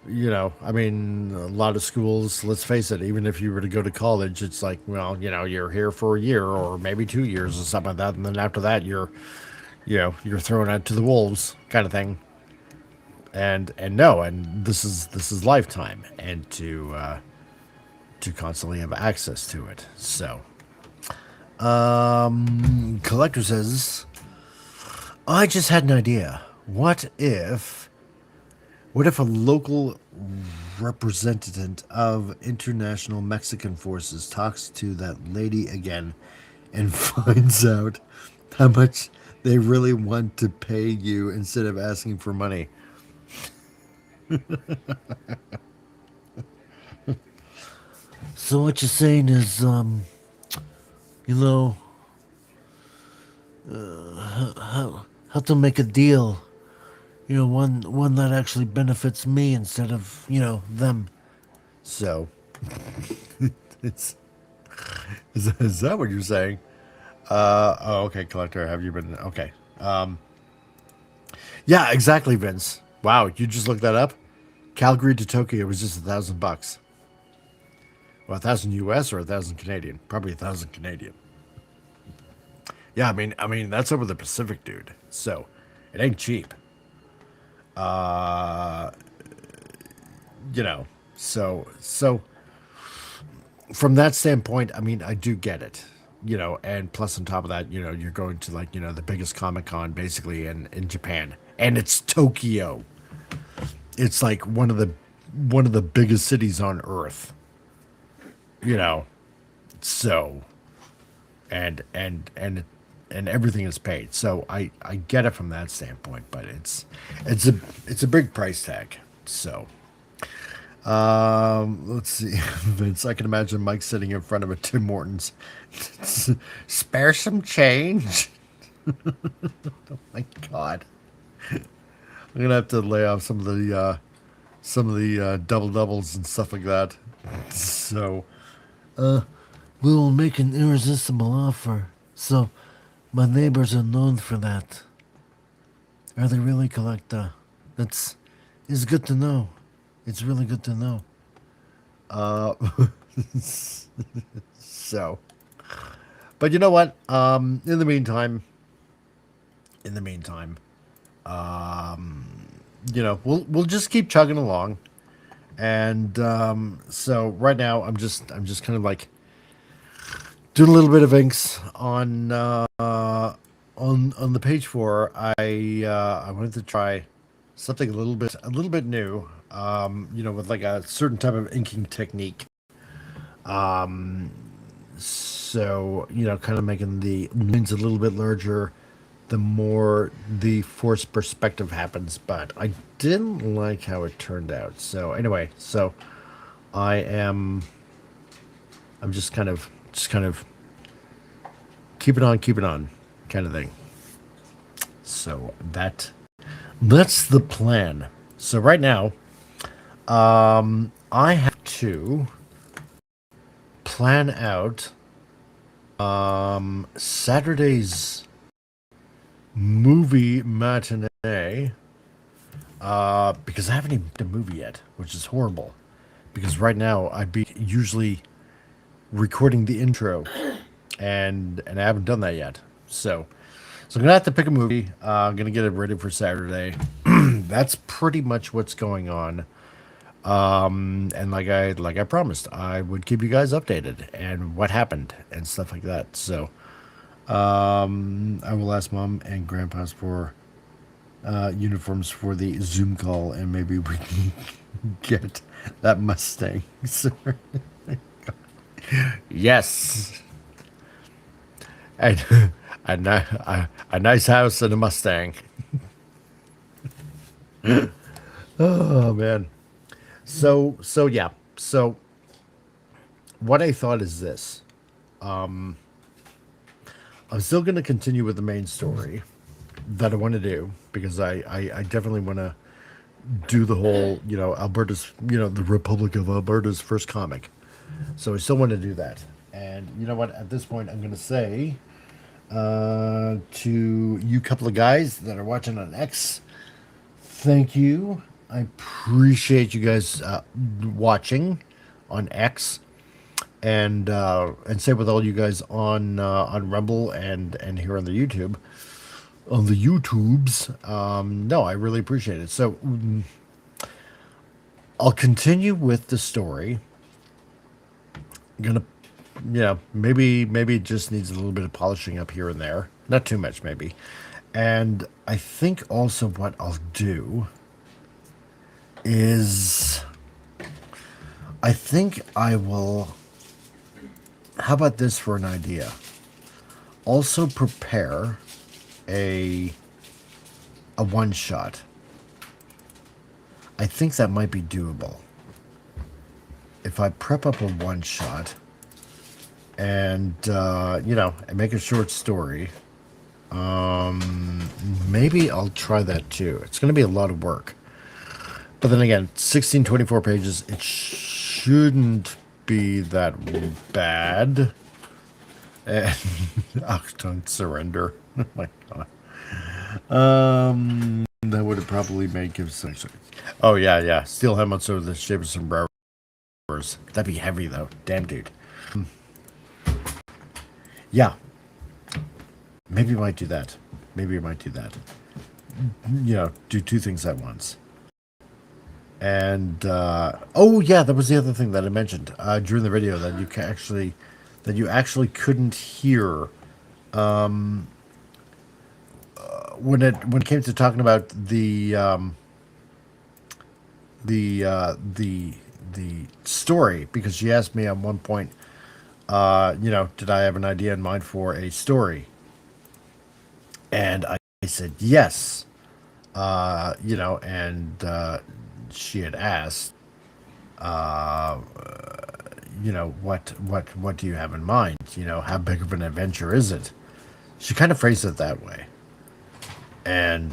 you know, I mean, a lot of schools, let's face it, even if you were to go to college, it's like, well, you know, you're here for a year or maybe 2 years or something like that, and then after that, you're thrown out to the wolves, kind of thing. And no, and this is lifetime, and to constantly have access to it. So, Collector says, I just had an idea. What if a local representative of international Mexican forces talks to that lady again and finds out how much they really want to pay you instead of asking for money? So what you're saying is, you know, how to make a deal, you know, one that actually benefits me instead of, you know, them. So, it's is that what you're saying? Oh, okay, Collector. Have you been okay? Yeah, exactly, Vince. Wow, you just looked that up. Calgary to Tokyo was just $1,000. Well, 1,000 US or 1,000 Canadian? Probably 1,000 Canadian. Yeah, I mean that's over the Pacific, dude. So it ain't cheap. Uh, you know, so from that standpoint, I mean, I do get it. And plus on top of that, you're going to like, the biggest Comic Con basically in Japan, and it's Tokyo. It's like one of the biggest cities on Earth. So, and everything is paid. So I get it from that standpoint, but it's a big price tag. So. Let's see, Vince. I can imagine Mike sitting in front of a Tim Hortons. Spare some change. Oh my God, I'm gonna have to lay off some of the double doubles and stuff like that. So, we will make an irresistible offer. So, my neighbors are known for that. Are they really, Collector? It's good to know. It's really good to know. So, but you know what? In the meantime, we'll just keep chugging along, and so right now I'm just kind of like doing a little bit of inks on the page 4. I wanted to try something a little bit new. With like a certain type of inking technique. So, kind of making the lines a little bit larger the more the forced perspective happens, but I didn't like how it turned out. So anyway, I'm just kind of keep it on kind of thing. So that's the plan. So right now, I have to plan out Saturday's movie matinee because I haven't even done a movie yet, which is horrible. Because right now I'd be usually recording the intro, and I haven't done that yet. So I'm gonna have to pick a movie. I'm gonna get it ready for Saturday. That's pretty much what's going on. And like I promised, I would keep you guys updated and what happened and stuff like that. So, I will ask Mom and Grandpa's for uniforms for the Zoom call, and maybe we can get that Mustang. Yes, and a nice house and a Mustang. Oh man. So yeah. So what I thought is this. I'm still going to continue with the main story that I want to do, because I definitely want to do the whole, Alberta's, the Republic of Alberta's first comic. So I still want to do that. And you know what? At this point, I'm going to say to you couple of guys that are watching on X, thank you. I appreciate you guys watching on X, and same with all you guys on Rumble and here on the YouTubes. No, I really appreciate it. So I'll continue with the story. I'm gonna, maybe it just needs a little bit of polishing up here and there, not too much maybe. And I think also what I'll do is, I think I will, how about this for an idea? Also prepare a one-shot. I think that might be doable. If I prep up a one-shot and, and make a short story, maybe I'll try that too. It's going to be a lot of work. But then again, 1624 pages, it shouldn't be that bad. And Octung Surrender. Oh my god. That would have probably made give some. Oh yeah. Steel helmets over the shape of sombreros. hours. That'd be heavy, though. Damn, dude. Yeah. Maybe you might do that. Maybe you might do that. You know, do two things at once. And, oh, yeah, that was the other thing that I mentioned during the video that you actually couldn't hear when it came to talking about the story, because she asked me at one point, you know, did I have an idea in mind for a story? And I said yes, you know, and she had asked, you know, what do you have in mind? You know, how big of an adventure is it? She kind of phrased it that way. And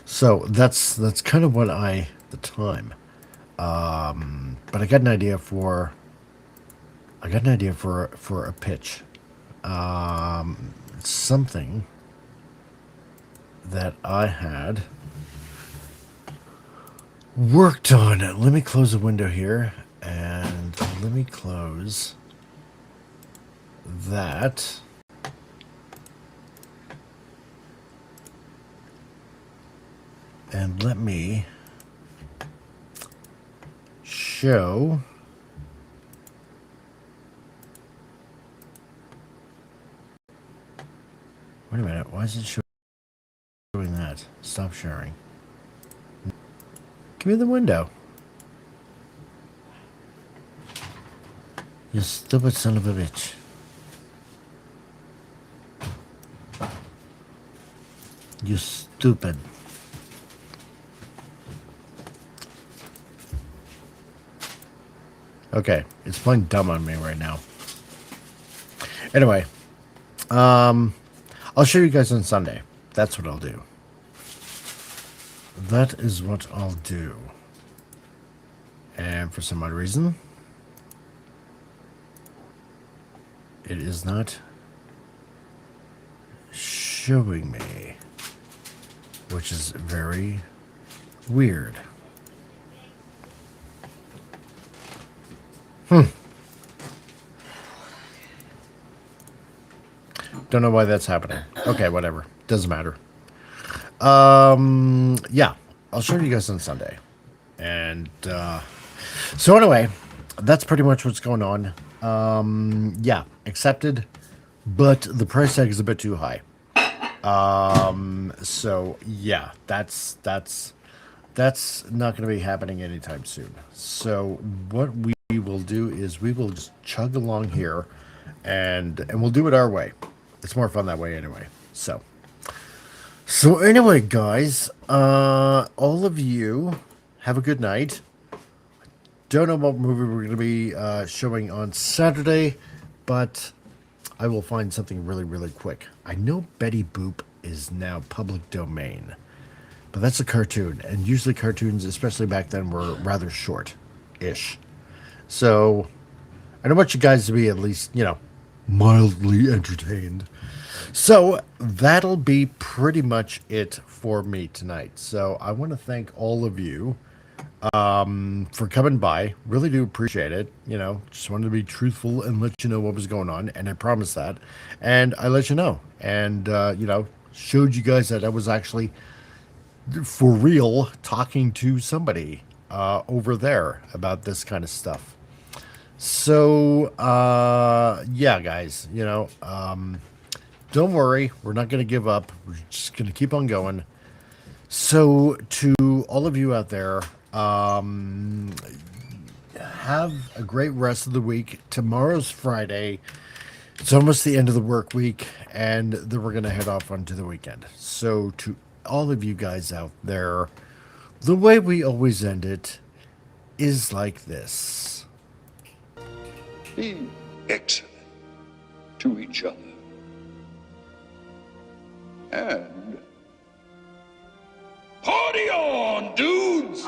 so that's kind of what at the time. But I got an idea for a pitch. Something that I had worked on. Let me close the window here, and let me close that. And let me show wait a minute, why is it showing that? Stop sharing. Give me the window. You stupid son of a bitch. You stupid. Okay, it's playing dumb on me right now. Anyway, I'll show you guys on Sunday. That's what I'll do. That is what I'll do. And for some odd reason, it is not showing me, which is very weird. Don't know why that's happening. Okay, whatever. Doesn't matter. Yeah, I'll show you guys on Sunday. And so anyway, that's pretty much what's going on. Yeah, accepted, but the price tag is a bit too high. So yeah, that's not going to be happening anytime soon. So what we will do is we will just chug along here, and we'll do it our way. It's more fun that way anyway. So anyway, guys, all of you have a good night. Don't know what movie we're going to be showing on Saturday, but I will find something really, really quick. I know Betty Boop is now public domain, but that's a cartoon, and usually cartoons, especially back then, were rather short-ish. So I don't want you guys to be at least, you know, mildly entertained. So that'll be pretty much it for me tonight. So I want to thank all of you for coming by. Really do appreciate it. You know, just wanted to be truthful and let you know what was going on, and I promised that, and I let you know, and you know, showed you guys that I was actually for real talking to somebody over there about this kind of stuff. So yeah, guys, you know, don't worry, we're not going to give up. We're just going to keep on going. So to all of you out there, have a great rest of the week. Tomorrow's Friday. It's almost the end of the work week, and then we're going to head off onto the weekend. So to all of you guys out there, the way we always end it is like this. Be excellent to each other. And party on, dudes!